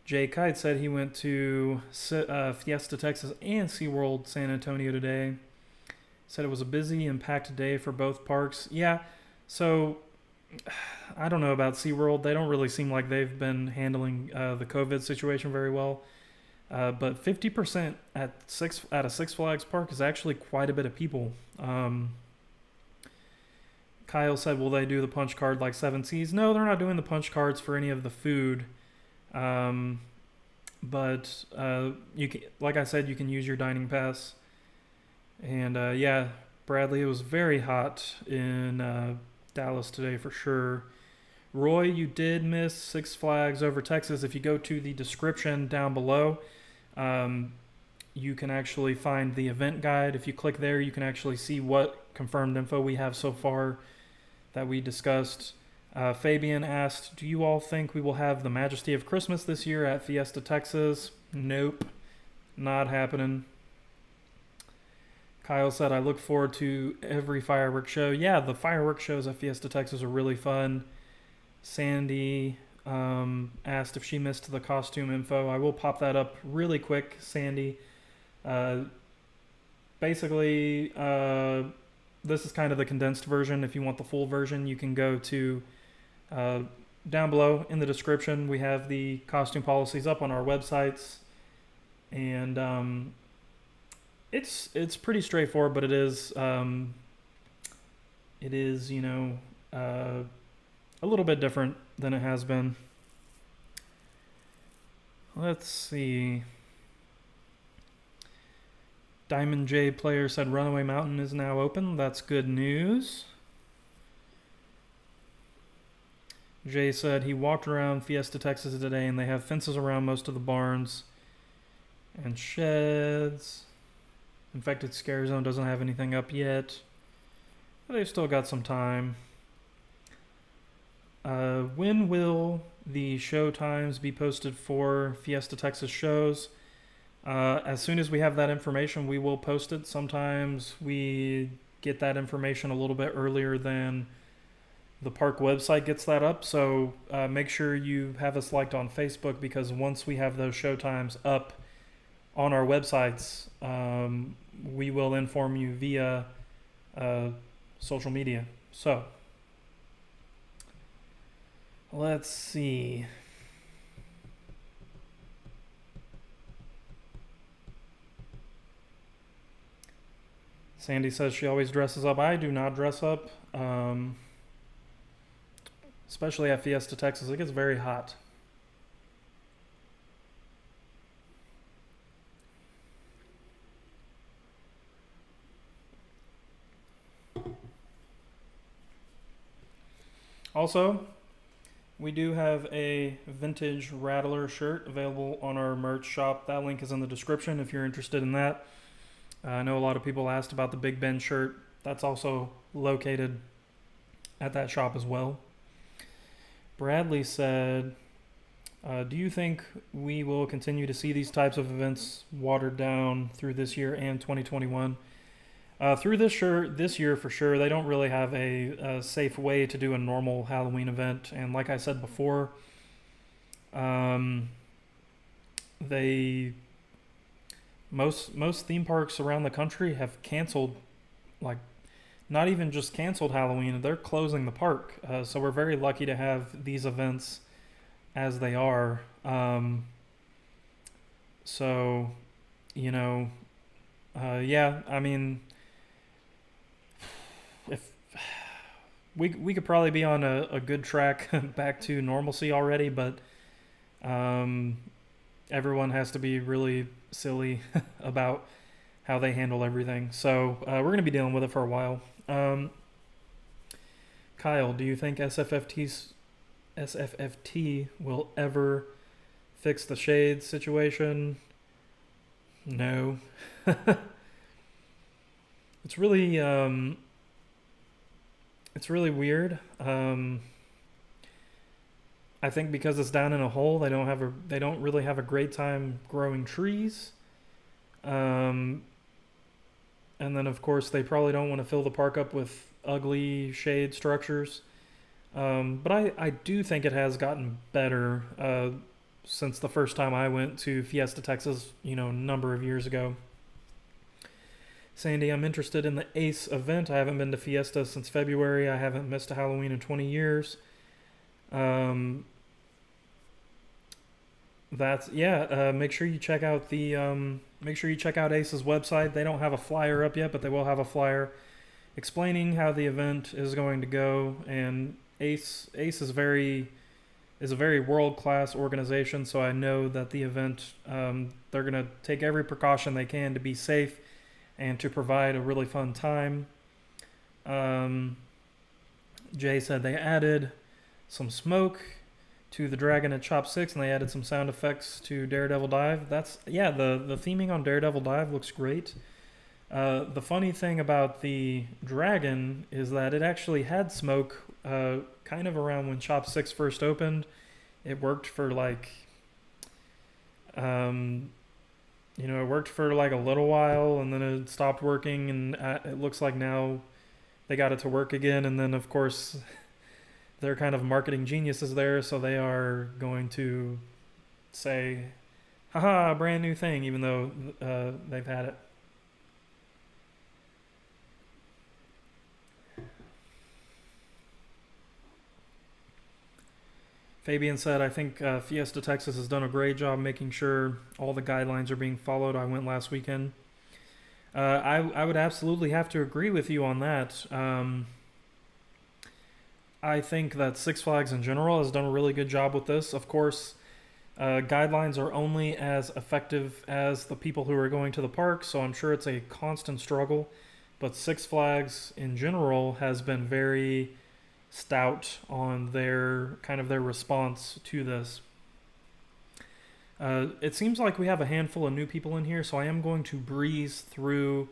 Jay Kite said he went to Fiesta, Texas and SeaWorld San Antonio today. Said it was a busy and packed day for both parks. Yeah, so I don't know about SeaWorld. They don't really seem like they've been handling the COVID situation very well. But 50% at a Six Flags park is actually quite a bit of people. Kyle said, will they do the punch card like Seven Seas? No, they're not doing the punch cards for any of the food. But you can, like I said, you can use your dining pass. And Bradley, it was very hot in Dallas today for sure. Roy, you did miss Six Flags Over Texas. If you go to the description down below, you can actually find the event guide. If you click there, you can actually see what confirmed info we have so far that we discussed. Fabian asked, do you all think we will have the Majesty of Christmas this year at Fiesta, Texas? Nope, not happening. Kyle said, I look forward to every fireworks show. Yeah, the fireworks shows at Fiesta, Texas are really fun. Sandy asked if she missed the costume info. I will pop that up really quick, Sandy. Basically, this is kind of the condensed version. If you want the full version, you can go to down below in the description. We have the costume policies up on our websites. And it's pretty straightforward, but it is a little bit different than it has been. let's see. Diamond J player said Runaway Mountain is now open. That's good news. Jay said he walked around Fiesta, Texas today, and they have fences around most of the barns and sheds. Infected Scare Zone doesn't have anything up yet, but they've still got some time. When will the show times be posted for Fiesta, Texas shows? As soon as we have that information, we will post it. Sometimes we get that information a little bit earlier than the park website gets that up. So make sure you have us liked on Facebook, because once we have those show times up on our websites, we will inform you via social media. So let's see. Sandy says she always dresses up. I do not dress up, especially at Fiesta, Texas. It gets very hot. Also, we do have a vintage Rattler shirt available on our merch shop. That link is in the description if you're interested in that. I know a lot of people asked about the Big Ben shirt. That's also located at that shop as well. Bradley said, do you think we will continue to see these types of events watered down through this year and 2021? Through this year for sure. They don't really have a safe way to do a normal Halloween event. And like I said before, most theme parks around the country have canceled, like, not even just canceled Halloween, they're closing the park. So we're very lucky to have these events as they are. So, you know, yeah, I mean, if we could probably be on a good track back to normalcy already, but everyone has to be really silly about how they handle everything. So we're going to be dealing with it for a while. Kyle, do you think SFFT will ever fix the shades situation? No. It's really weird. I think because it's down in a hole, they don't really have a great time growing trees. And then of course they probably don't want to fill the park up with ugly shade structures. But I do think it has gotten better since the first time I went to Fiesta, Texas, a number of years ago. Sandy, I'm interested in the Ace event. I haven't been to Fiesta since February. I haven't missed a Halloween in 20 years. Make sure you check out Ace's website. They don't have a flyer up yet, but they will have a flyer explaining how the event is going to go. And Ace is a very world-class organization, so I know that the event, they're going to take every precaution they can to be safe and to provide a really fun time. Jay said they added some smoke to the dragon at Chop 6, and they added some sound effects to Daredevil Dive. The theming on Daredevil Dive looks great. The funny thing about the dragon is that it actually had smoke kind of around when Chop 6 first opened. It worked for like a little while, and then it stopped working, and it looks like now they got it to work again. And then of course they're kind of marketing geniuses there, so they are going to say, haha, brand new thing, even though they've had it. Fabian said, I think Fiesta Texas has done a great job making sure all the guidelines are being followed. I went last weekend. I would absolutely have to agree with you on that. I think that Six Flags in general has done a really good job with this. Of course, Guidelines are only as effective as the people who are going to the park, so I'm sure it's a constant struggle. But Six Flags in general has been very stout on their response to this. It seems like we have a handful of new people in here, so I am going to breeze through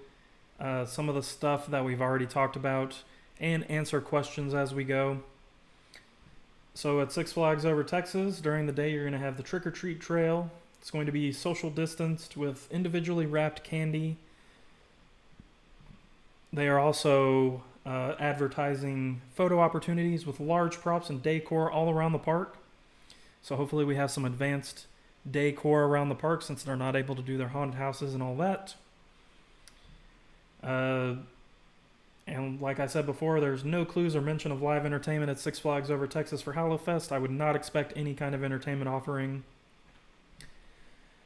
some of the stuff that we've already talked about and answer questions as we go. So at Six Flags Over Texas, during the day you're going to have the trick or treat trail. It's going to be social distanced with individually wrapped candy. They are also advertising photo opportunities with large props and decor all around the park. So hopefully we have some advanced decor around the park since they're not able to do their haunted houses and all that. And like I said before, there's no clues or mention of live entertainment at Six Flags Over Texas for Hallowfest. I would not expect any kind of entertainment offering.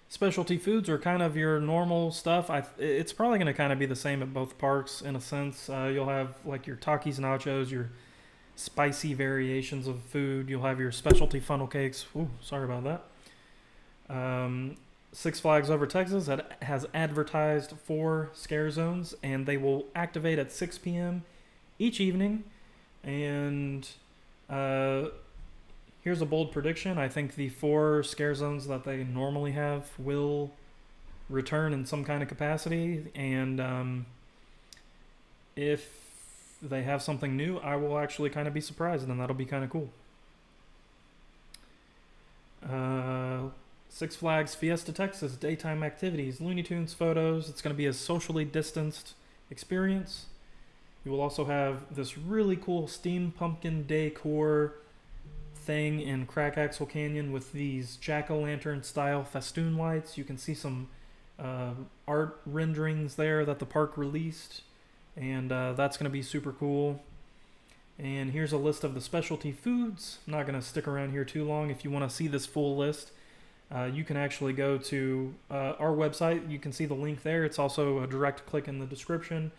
Specialty foods are kind of your normal stuff. It's probably going to kind of be the same at both parks in a sense. You'll have like your Takis nachos, your spicy variations of food. You'll have your specialty funnel cakes. Ooh, sorry about that. Six Flags Over Texas has advertised 4 scare zones, and they will activate at 6 p.m. each evening. And here's a bold prediction. I think the 4 scare zones that they normally have will return in some kind of capacity. And if they have something new, I will actually kind of be surprised, and that'll be kind of cool. Six Flags Fiesta Texas, daytime activities, Looney Tunes photos. It's going to be a socially distanced experience. You will also have this really cool steam pumpkin decor thing in Crack Axle Canyon with these jack-o'-lantern style festoon lights. You can see some art renderings there that the park released, and that's going to be super cool. And here's a list of the specialty foods. I'm not going to stick around here too long. If you want to see this full list, you can actually go to our website. You can see the link there. It's also a direct click in the description.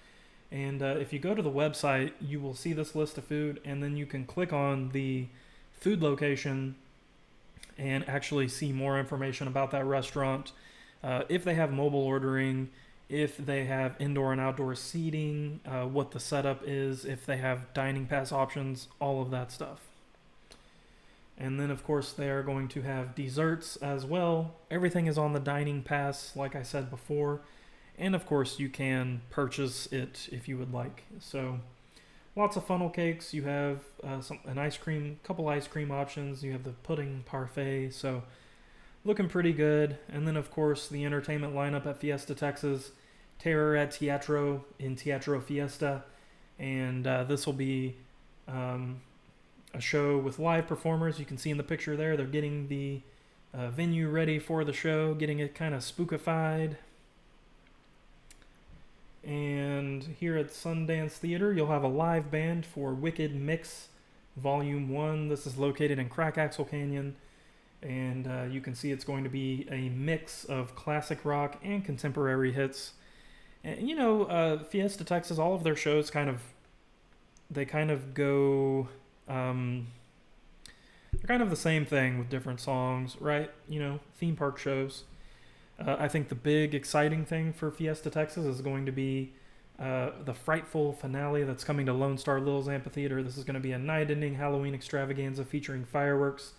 And if you go to the website, you will see this list of food, and then you can click on the food location and actually see more information about that restaurant. If they have mobile ordering, if they have indoor and outdoor seating, what the setup is, if they have dining pass options, all of that stuff. And then, of course, they are going to have desserts as well. Everything is on the dining pass, like I said before. And, of course, you can purchase it if you would like. So, lots of funnel cakes. You have couple ice cream options. You have the pudding parfait. So, looking pretty good. And then, of course, the entertainment lineup at Fiesta Texas. Terror at Teatro in Teatro Fiesta. And this will be a show with live performers. You can see in the picture there, they're getting the venue ready for the show, getting it kind of spookified. And here at Sundance Theater, you'll have a live band for Wicked Mix Volume 1. This is located in Crack Axle Canyon. And you can see it's going to be a mix of classic rock and contemporary hits. And, Fiesta Texas, all of their shows kind of go... they're kind of the same thing with different songs, right? Theme park shows. I think the big exciting thing for Fiesta Texas is going to be the frightful finale that's coming to Lone Star Lil's Amphitheater. This is going to be a night-ending Halloween extravaganza featuring fireworks,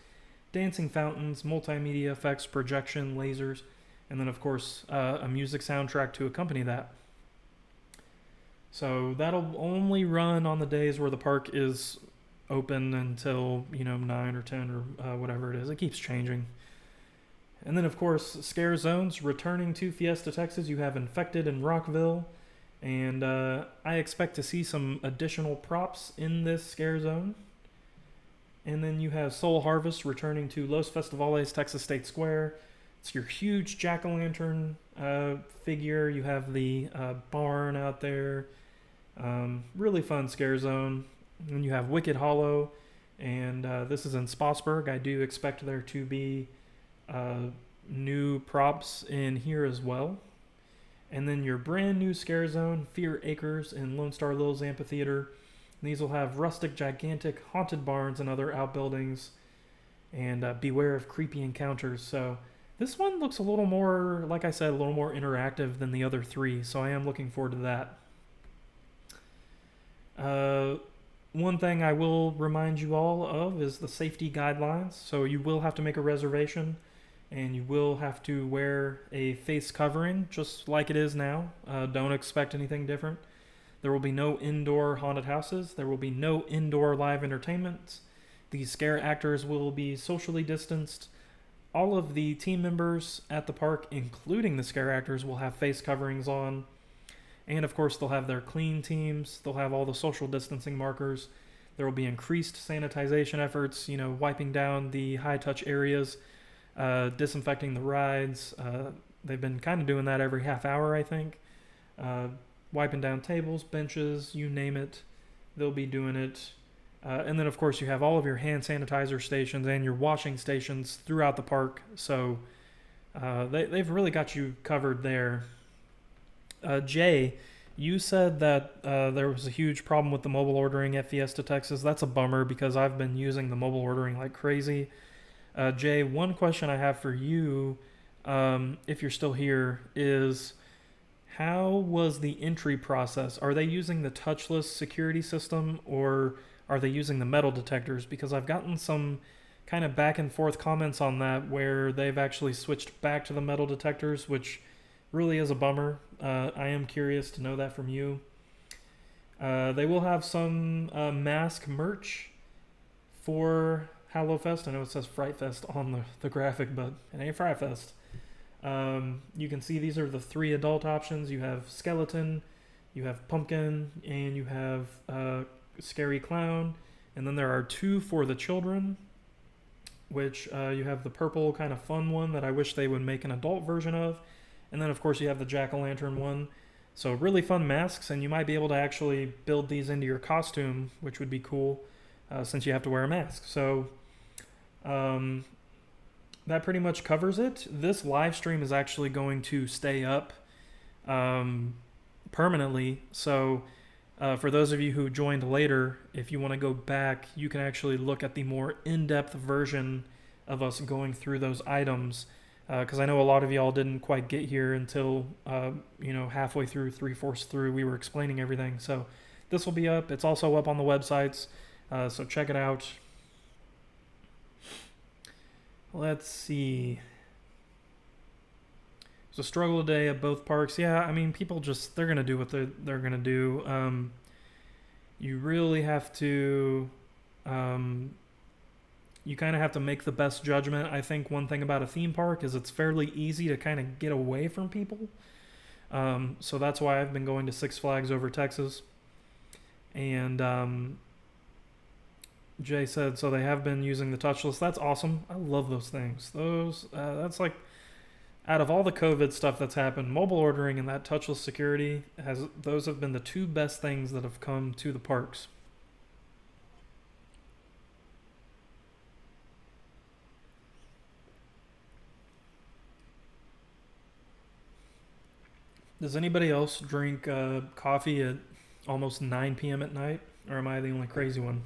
dancing fountains, multimedia effects, projection, lasers, and then, of course, a music soundtrack to accompany that. So that'll only run on the days where the park is open until 9 or 10 or whatever it is. It keeps changing. And then, of course, scare zones returning to Fiesta Texas. You have Infected in Rockville, and I expect to see some additional props in this scare zone. And then you have Soul Harvest returning to Los Festivales Texas State Square. It's your huge jack-o'-lantern figure. You have the barn out there. Really fun scare zone. And you have Wicked Hollow, and this is in Spotsburg. I do expect there to be new props in here as well. And then your brand new scare zone, Fear Acres in Lone Star Lil's Amphitheater. And these will have rustic, gigantic, haunted barns and other outbuildings. and beware of creepy encounters. So this one looks a little more, like I said, a little more interactive than the other three. So I am looking forward to that. One thing I will remind you all of is the safety guidelines. So you will have to make a reservation, and you will have to wear a face covering just like it is now. Don't expect anything different. There will be no indoor haunted houses. There will be no indoor live entertainment. The scare actors will be socially distanced. All of the team members at the park, including the scare actors, will have face coverings on. And of course, they'll have their clean teams. They'll have all the social distancing markers. There will be increased sanitization efforts, wiping down the high-touch areas, disinfecting the rides. They've been kind of doing that every half hour, I think. Wiping down tables, benches, you name it. They'll be doing it. And then, of course, you have all of your hand sanitizer stations and your washing stations throughout the park. So they've really got you covered there. Jay, you said that there was a huge problem with the mobile ordering at Fiesta, Texas. That's a bummer because I've been using the mobile ordering like crazy. Jay, one question I have for you, if you're still here, is how was the entry process? Are they using the touchless security system, or are they using the metal detectors? Because I've gotten some kind of back and forth comments on that where they've actually switched back to the metal detectors, which really is a bummer. I am curious to know that from you. They will have some mask merch for Hallowfest. I know it says Fright Fest on the graphic, but it ain't Fright Fest. You can see these are the 3 adult options. You have skeleton, you have pumpkin, and you have scary clown. And then there are 2 for the children, which you have the purple kind of fun one that I wish they would make an adult version of. And then, of course, you have the jack-o'-lantern one. So really fun masks, and you might be able to actually build these into your costume, which would be cool since you have to wear a mask. So that pretty much covers it. This live stream is actually going to stay up permanently. So for those of you who joined later, if you want to go back, you can actually look at the more in-depth version of us going through those items. Because I know a lot of y'all didn't quite get here until, halfway through, 3/4 through, we were explaining everything. So this will be up. It's also up on the websites, so check it out. Let's see. It's a struggle today at both parks. Yeah, I mean, people they're going to do what they're going to do. You really have to... you kind of have to make the best judgment. I think one thing about a theme park is it's fairly easy to kind of get away from people. So that's why I've been going to Six Flags over Texas. And Jay said, so they have been using the touchless. That's awesome. I love those things. That's like, out of all the COVID stuff that's happened, mobile ordering and that touchless security, those have been the 2 best things that have come to the parks. Does anybody else drink coffee at almost 9 p.m. at night? Or am I the only crazy one?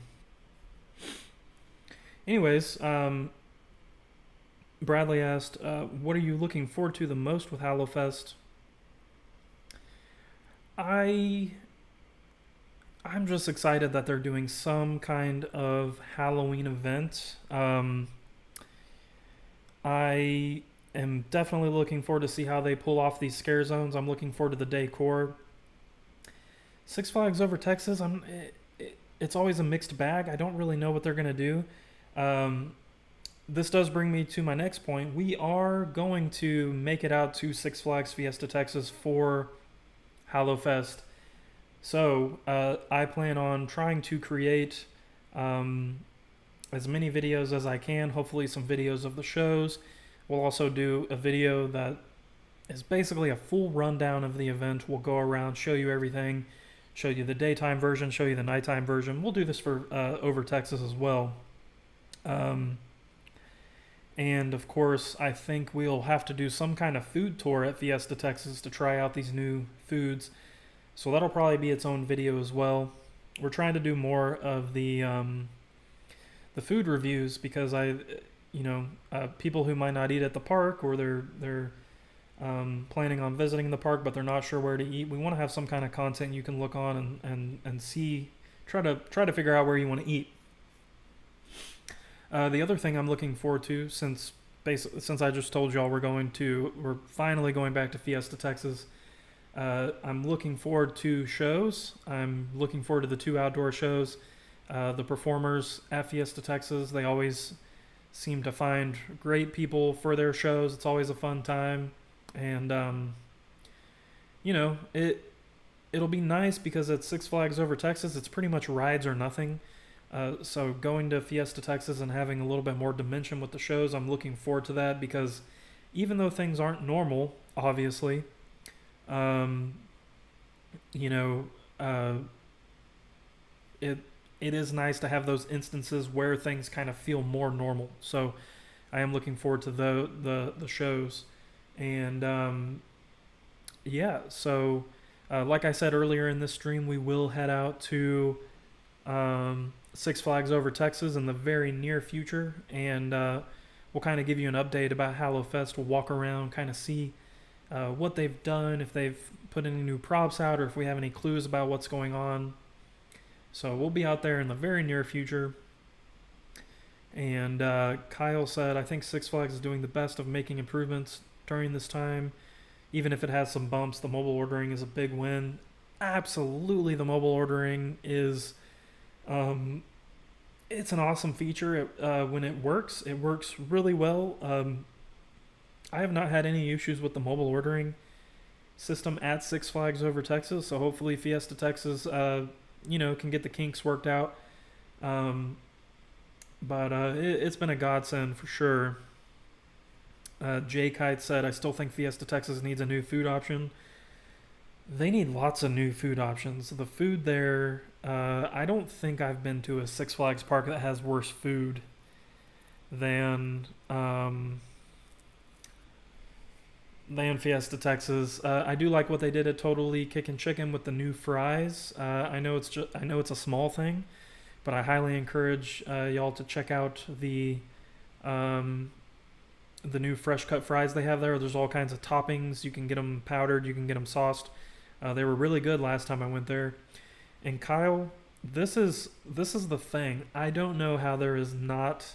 Anyways, Bradley asked, what are you looking forward to the most with Hallowfest? I'm just excited that they're doing some kind of Halloween event. I am definitely looking forward to see how they pull off these scare zones. I'm looking forward to the decor. Six Flags over Texas, it's always a mixed bag. I don't really know what they're going to do. This does bring me to my next point. We are going to make it out to Six Flags Fiesta, Texas for Hallowfest. So I plan on trying to create as many videos as I can, hopefully some videos of the shows. We'll also do a video that is basically a full rundown of the event. We'll go around, show you everything, show you the daytime version, show you the nighttime version. We'll do this for over Texas as well. And of course, I think we'll have to do some kind of food tour at Fiesta, Texas to try out these new foods. So that'll probably be its own video as well. We're trying to do more of the food reviews because people who might not eat at the park, or they're planning on visiting the park but they're not sure where to eat. We want to have some kind of content you can look on and see, try to figure out where you want to eat. The other thing I'm looking forward to, since I just told y'all we're finally going back to Fiesta, Texas. I'm looking forward to shows. I'm looking forward to the 2 outdoor shows. The performers at Fiesta, Texas, they always seem to find great people for their shows. It's always a fun time, and it'll be nice because at Six Flags Over Texas, it's pretty much rides or nothing. So going to Fiesta, Texas, and having a little bit more dimension with the shows, I'm looking forward to that, because even though things aren't normal, obviously, um, you know, it it is nice to have those instances where things kind of feel more normal. So I am looking forward to the shows, and yeah. So like I said earlier in this stream, we will head out to Six Flags Over Texas in the very near future, and we'll kind of give you an update about Hallowfest. We'll walk around, kind of see what they've done, if they've put any new props out, or if we have any clues about what's going on. So we'll be out there in the very near future. And Kyle said, I think Six Flags is doing the best of making improvements during this time. Even if it has some bumps, the mobile ordering is a big win. Absolutely, the mobile ordering is... it's an awesome feature. When it works really well. I have not had any issues with the mobile ordering system at Six Flags Over Texas, so hopefully Fiesta, Texas, can get the kinks worked out. But it's been a godsend for sure. Jay Kite said, I still think Fiesta, Texas needs a new food option. They need lots of new food options. The food there, I don't think I've been to a Six Flags park that has worse food than Fiesta, Texas. I do like what they did at Totally Kickin' Chicken with the new fries. I know it's a small thing, but I highly encourage y'all to check out the new fresh cut fries they have there. There's all kinds of toppings. You can get them powdered. You can get them sauced. They were really good last time I went there. And Kyle, this is the thing. I don't know how there is not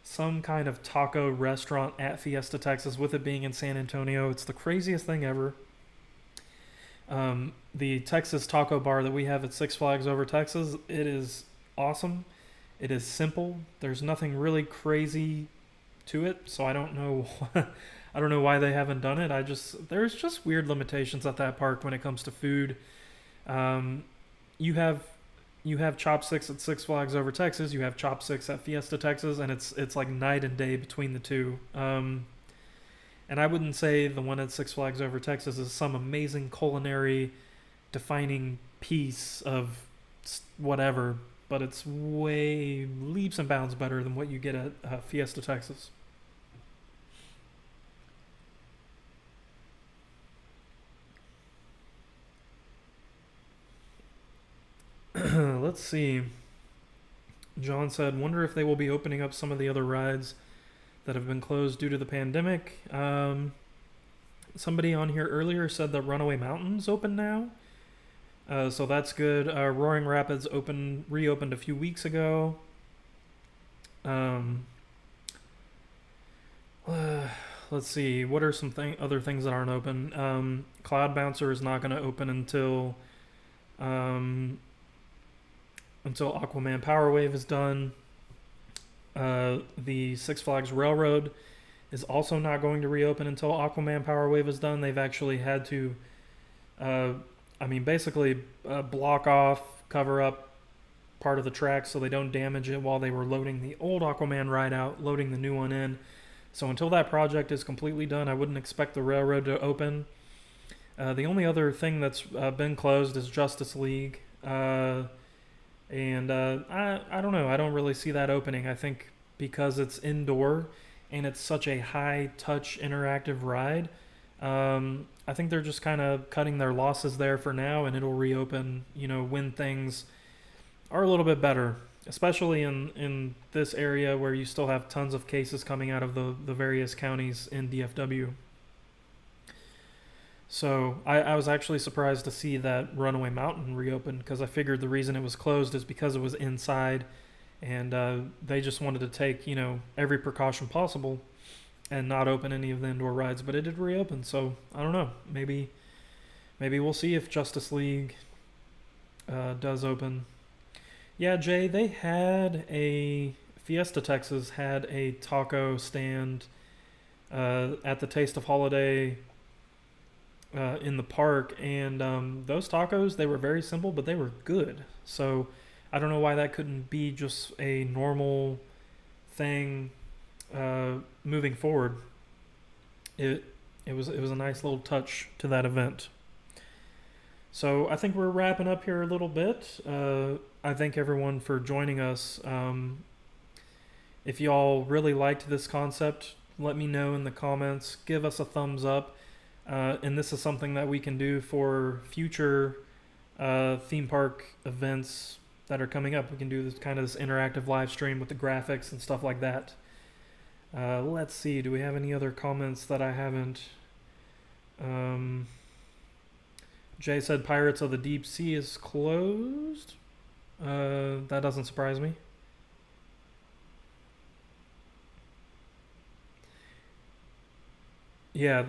some kind of taco restaurant at Fiesta, Texas, with it being in San Antonio. It's the craziest thing ever. The Texas taco bar that we have at Six Flags Over Texas, it is awesome. It is simple. There's nothing really crazy to it, so I don't know I don't know why they haven't done it. There's just weird limitations at that park when it comes to food. You have chopsticks at Six Flags Over Texas. You have chopsticks at Fiesta, Texas, and it's like night and day between the two. And I wouldn't say the one at Six Flags Over Texas is some amazing culinary defining piece of whatever, but it's way leaps and bounds better than what you get at Fiesta, Texas. Let's see. John said, wonder if they will be opening up some of the other rides that have been closed due to the pandemic. Somebody on here earlier said that Runaway Mountain's open now. So that's good. Roaring Rapids reopened a few weeks ago. Let's see. What are some other things that aren't open? Cloud Bouncer is not going to open until Aquaman Power Wave is done. The Six Flags Railroad is also not going to reopen until Aquaman Power Wave is done. They've actually had to, basically block off, cover up part of the track so they don't damage it while they were loading the old Aquaman ride out, loading the new one in. So until that project is completely done, I wouldn't expect the railroad to open. The only other thing that's been closed is Justice League. And I don't know. I don't really see that opening. I think because it's indoor and it's such a high-touch interactive ride, I think they're just kind of cutting their losses there for now, and it'll reopen, when things are a little bit better. especially in this area where you still have tons of cases coming out of the various counties in DFW. So I was actually surprised to see that Runaway Mountain reopened, because I figured the reason it was closed is because it was inside, and they just wanted to take, every precaution possible and not open any of the indoor rides. But it did reopen, so I don't know. Maybe we'll see if Justice League does open. Yeah, Jay, they had Fiesta, Texas had a taco stand at the Taste of Holiday in the park, and those tacos, they were very simple, but they were good. So I don't know why that couldn't be just a normal thing moving forward. It was a nice little touch to that event. So I think we're wrapping up here a little bit. I thank everyone for joining us. If y'all really liked this concept, let me know in the comments. Give us a thumbs up. And this is something that we can do for future theme park events that are coming up. We can do this kind of this interactive live stream with the graphics and stuff like that. Let's see. Do we have any other comments that I haven't? Jay said Pirates of the Deep Sea is closed. That doesn't surprise me. Yeah,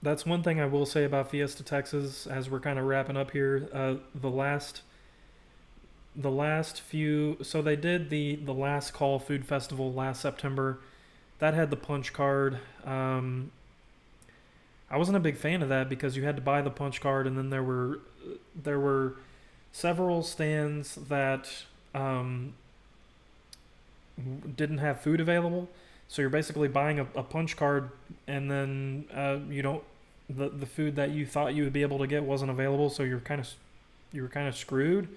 that's one thing I will say about Fiesta Texas as we're kind of wrapping up here. The last few, so they did the Last Call Food Festival last September. That had the punch card. I wasn't a big fan of that because you had to buy the punch card, and then there were several stands that didn't have food available. So you're basically buying a punch card, and then you don't the food that you thought you would be able to get wasn't available. So you were kind of screwed.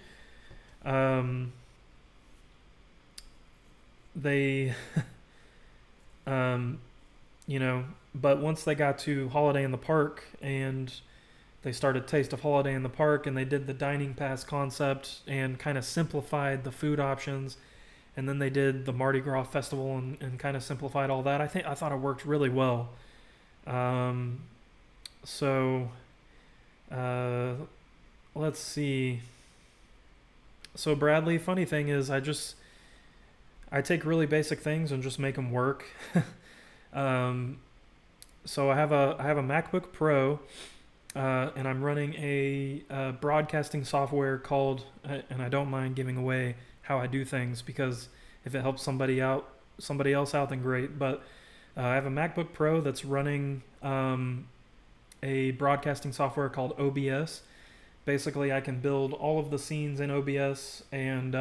They but once they got to Holiday in the Park and they started Taste of Holiday in the Park, and they did the dining pass concept and kind of simplified the food options, and then they did the Mardi Gras festival and kind of simplified all that. I thought it worked really well. Let's see. So Bradley, funny thing is, I take really basic things and just make them work. So I have a MacBook Pro, and I'm running a broadcasting software called, and I don't mind giving away how I do things, because if it helps somebody else out, then great. But I have a MacBook Pro that's running a broadcasting software called OBS. Basically, I can build all of the scenes in OBS, and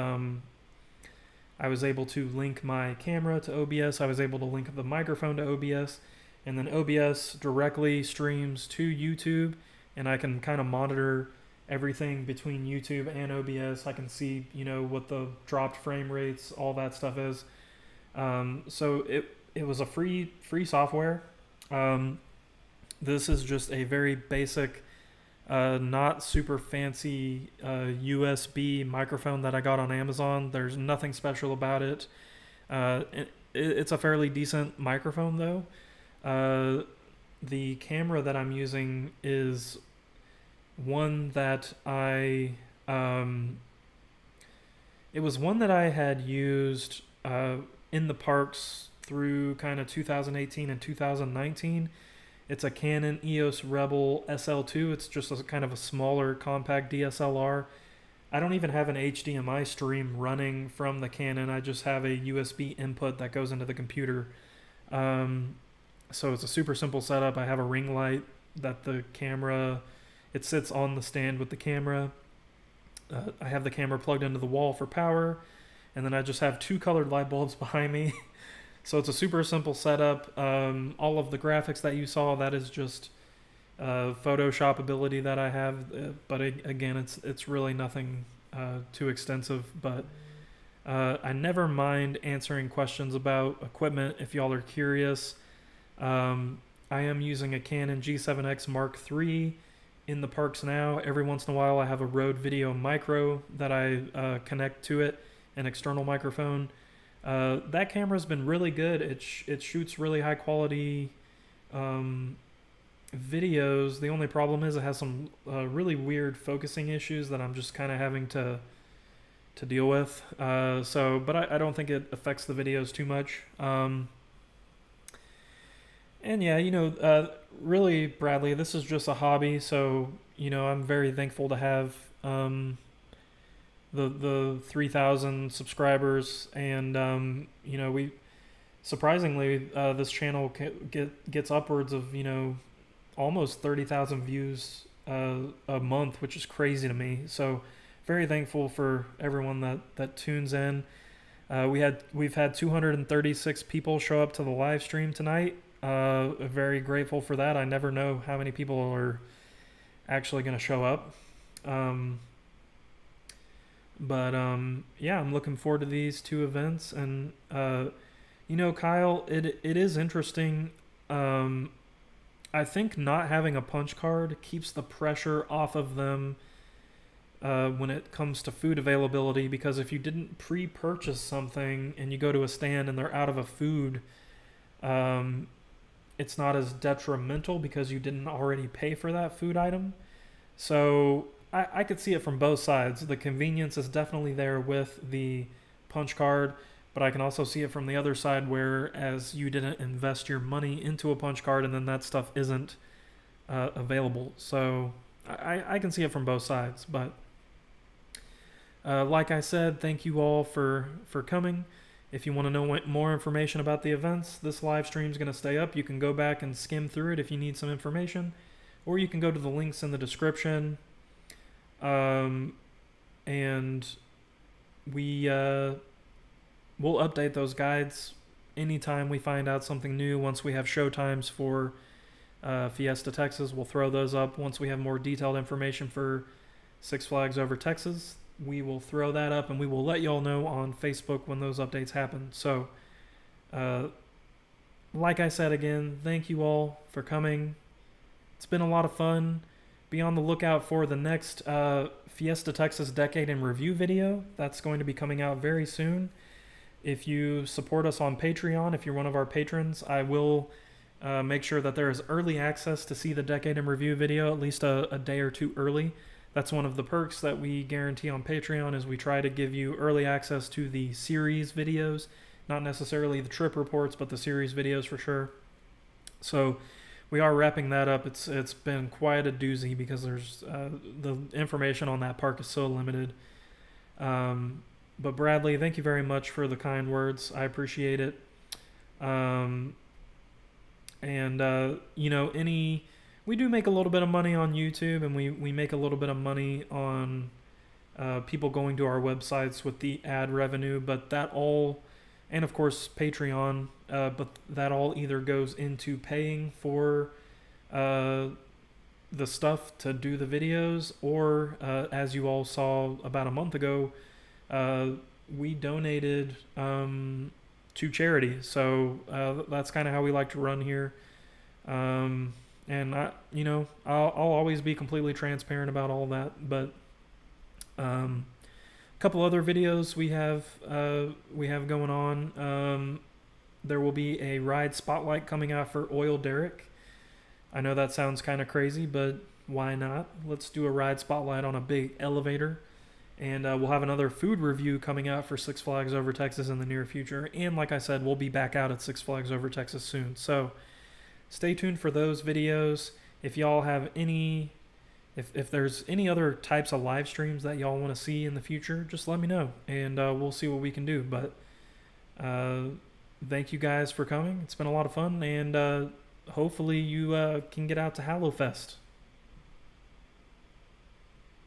I was able to link my camera to OBS. I was able to link the microphone to OBS, and then OBS directly streams to YouTube, and I can kind of monitor everything between YouTube and OBS. I can see, what the dropped frame rates, all that stuff is. So it was a free software. This is just a very basic, not super fancy USB microphone that I got on Amazon. There's nothing special about it. It's a fairly decent microphone though. The camera that I'm using is one that it was one that I had used in the parks through kind of 2018 and 2019. It's a Canon EOS Rebel SL2. It's just a kind of a smaller compact DSLR. I don't even have an HDMI stream running from the Canon. I just have a USB input that goes into the computer. So it's a super simple setup. I have a ring light that it sits on the stand with the camera. I have the camera plugged into the wall for power, and then I just have two colored light bulbs behind me. So it's a super simple setup. All of the graphics that you saw, that is just Photoshop ability that I have. But again, it's really nothing too extensive. But I never mind answering questions about equipment if y'all are curious. I am using a Canon G7X Mark III in the parks now. Every once in a while I have a Rode Video Micro that I connect to it, an external microphone. That camera's been really good. It shoots really high quality videos. The only problem is it has some really weird focusing issues that I'm just kind of having to deal with. But I don't think it affects the videos too much. And yeah, really, Bradley, this is just a hobby. So, I'm very thankful to have the 3,000 subscribers, and we surprisingly this channel gets upwards of almost 30,000 views a month, which is crazy to me. So very thankful for everyone that tunes in. We've had 236 people show up to the live stream tonight. Very grateful for that. I never know how many people are actually going to show up. Yeah, I'm looking forward to these two events. And, Kyle, it is interesting. I think not having a punch card keeps the pressure off of them when it comes to food availability, because if you didn't pre-purchase something and you go to a stand and they're out of a food, it's not as detrimental because you didn't already pay for that food item. So I could see it from both sides. The convenience is definitely there with the punch card, but I can also see it from the other side, whereas you didn't invest your money into a punch card and then that stuff isn't available. So I can see it from both sides. But like I said, thank you all for coming. If you want to know more information about the events, this live stream is going to stay up. You can go back and skim through it if you need some information, or you can go to the links in the description. And we'll update those guides anytime we find out something new. Once we have show times for Fiesta, Texas, we'll throw those up. Once we have more detailed information for Six Flags Over Texas, we will throw that up, and we will let y'all know on Facebook when those updates happen. So, like I said again, thank you all for coming. It's been a lot of fun. Be on the lookout for the next Fiesta Texas Decade in Review video. That's going to be coming out very soon. If you support us on Patreon, if you're one of our patrons, I will make sure that there is early access to see the Decade in Review video, at least a day or two early. That's one of the perks that we guarantee on Patreon, is we try to give you early access to the series videos, not necessarily the trip reports, but the series videos for sure. So we are wrapping that up. It's been quite a doozy because there's the information on that park is so limited. But Bradley, thank you very much for the kind words. I appreciate it. We do make a little bit of money on YouTube, and we make a little bit of money on people going to our websites with the ad revenue, but that all, and of course Patreon, but that all either goes into paying for the stuff to do the videos, or as you all saw about a month ago, we donated to charity. So that's kind of how we like to run here. And I'll always be completely transparent about all that. But a couple other videos we have going on. There will be a ride spotlight coming out for Oil Derrick. I know that sounds kind of crazy, but why not? Let's do a ride spotlight on a big elevator. And we'll have another food review coming out for Six Flags Over Texas in the near future. And like I said, we'll be back out at Six Flags Over Texas soon. So stay tuned for those videos. If y'all have if there's any other types of live streams that y'all want to see in the future, just let me know, and we'll see what we can do. But thank you guys for coming. It's been a lot of fun, and hopefully you can get out to Hallowfest.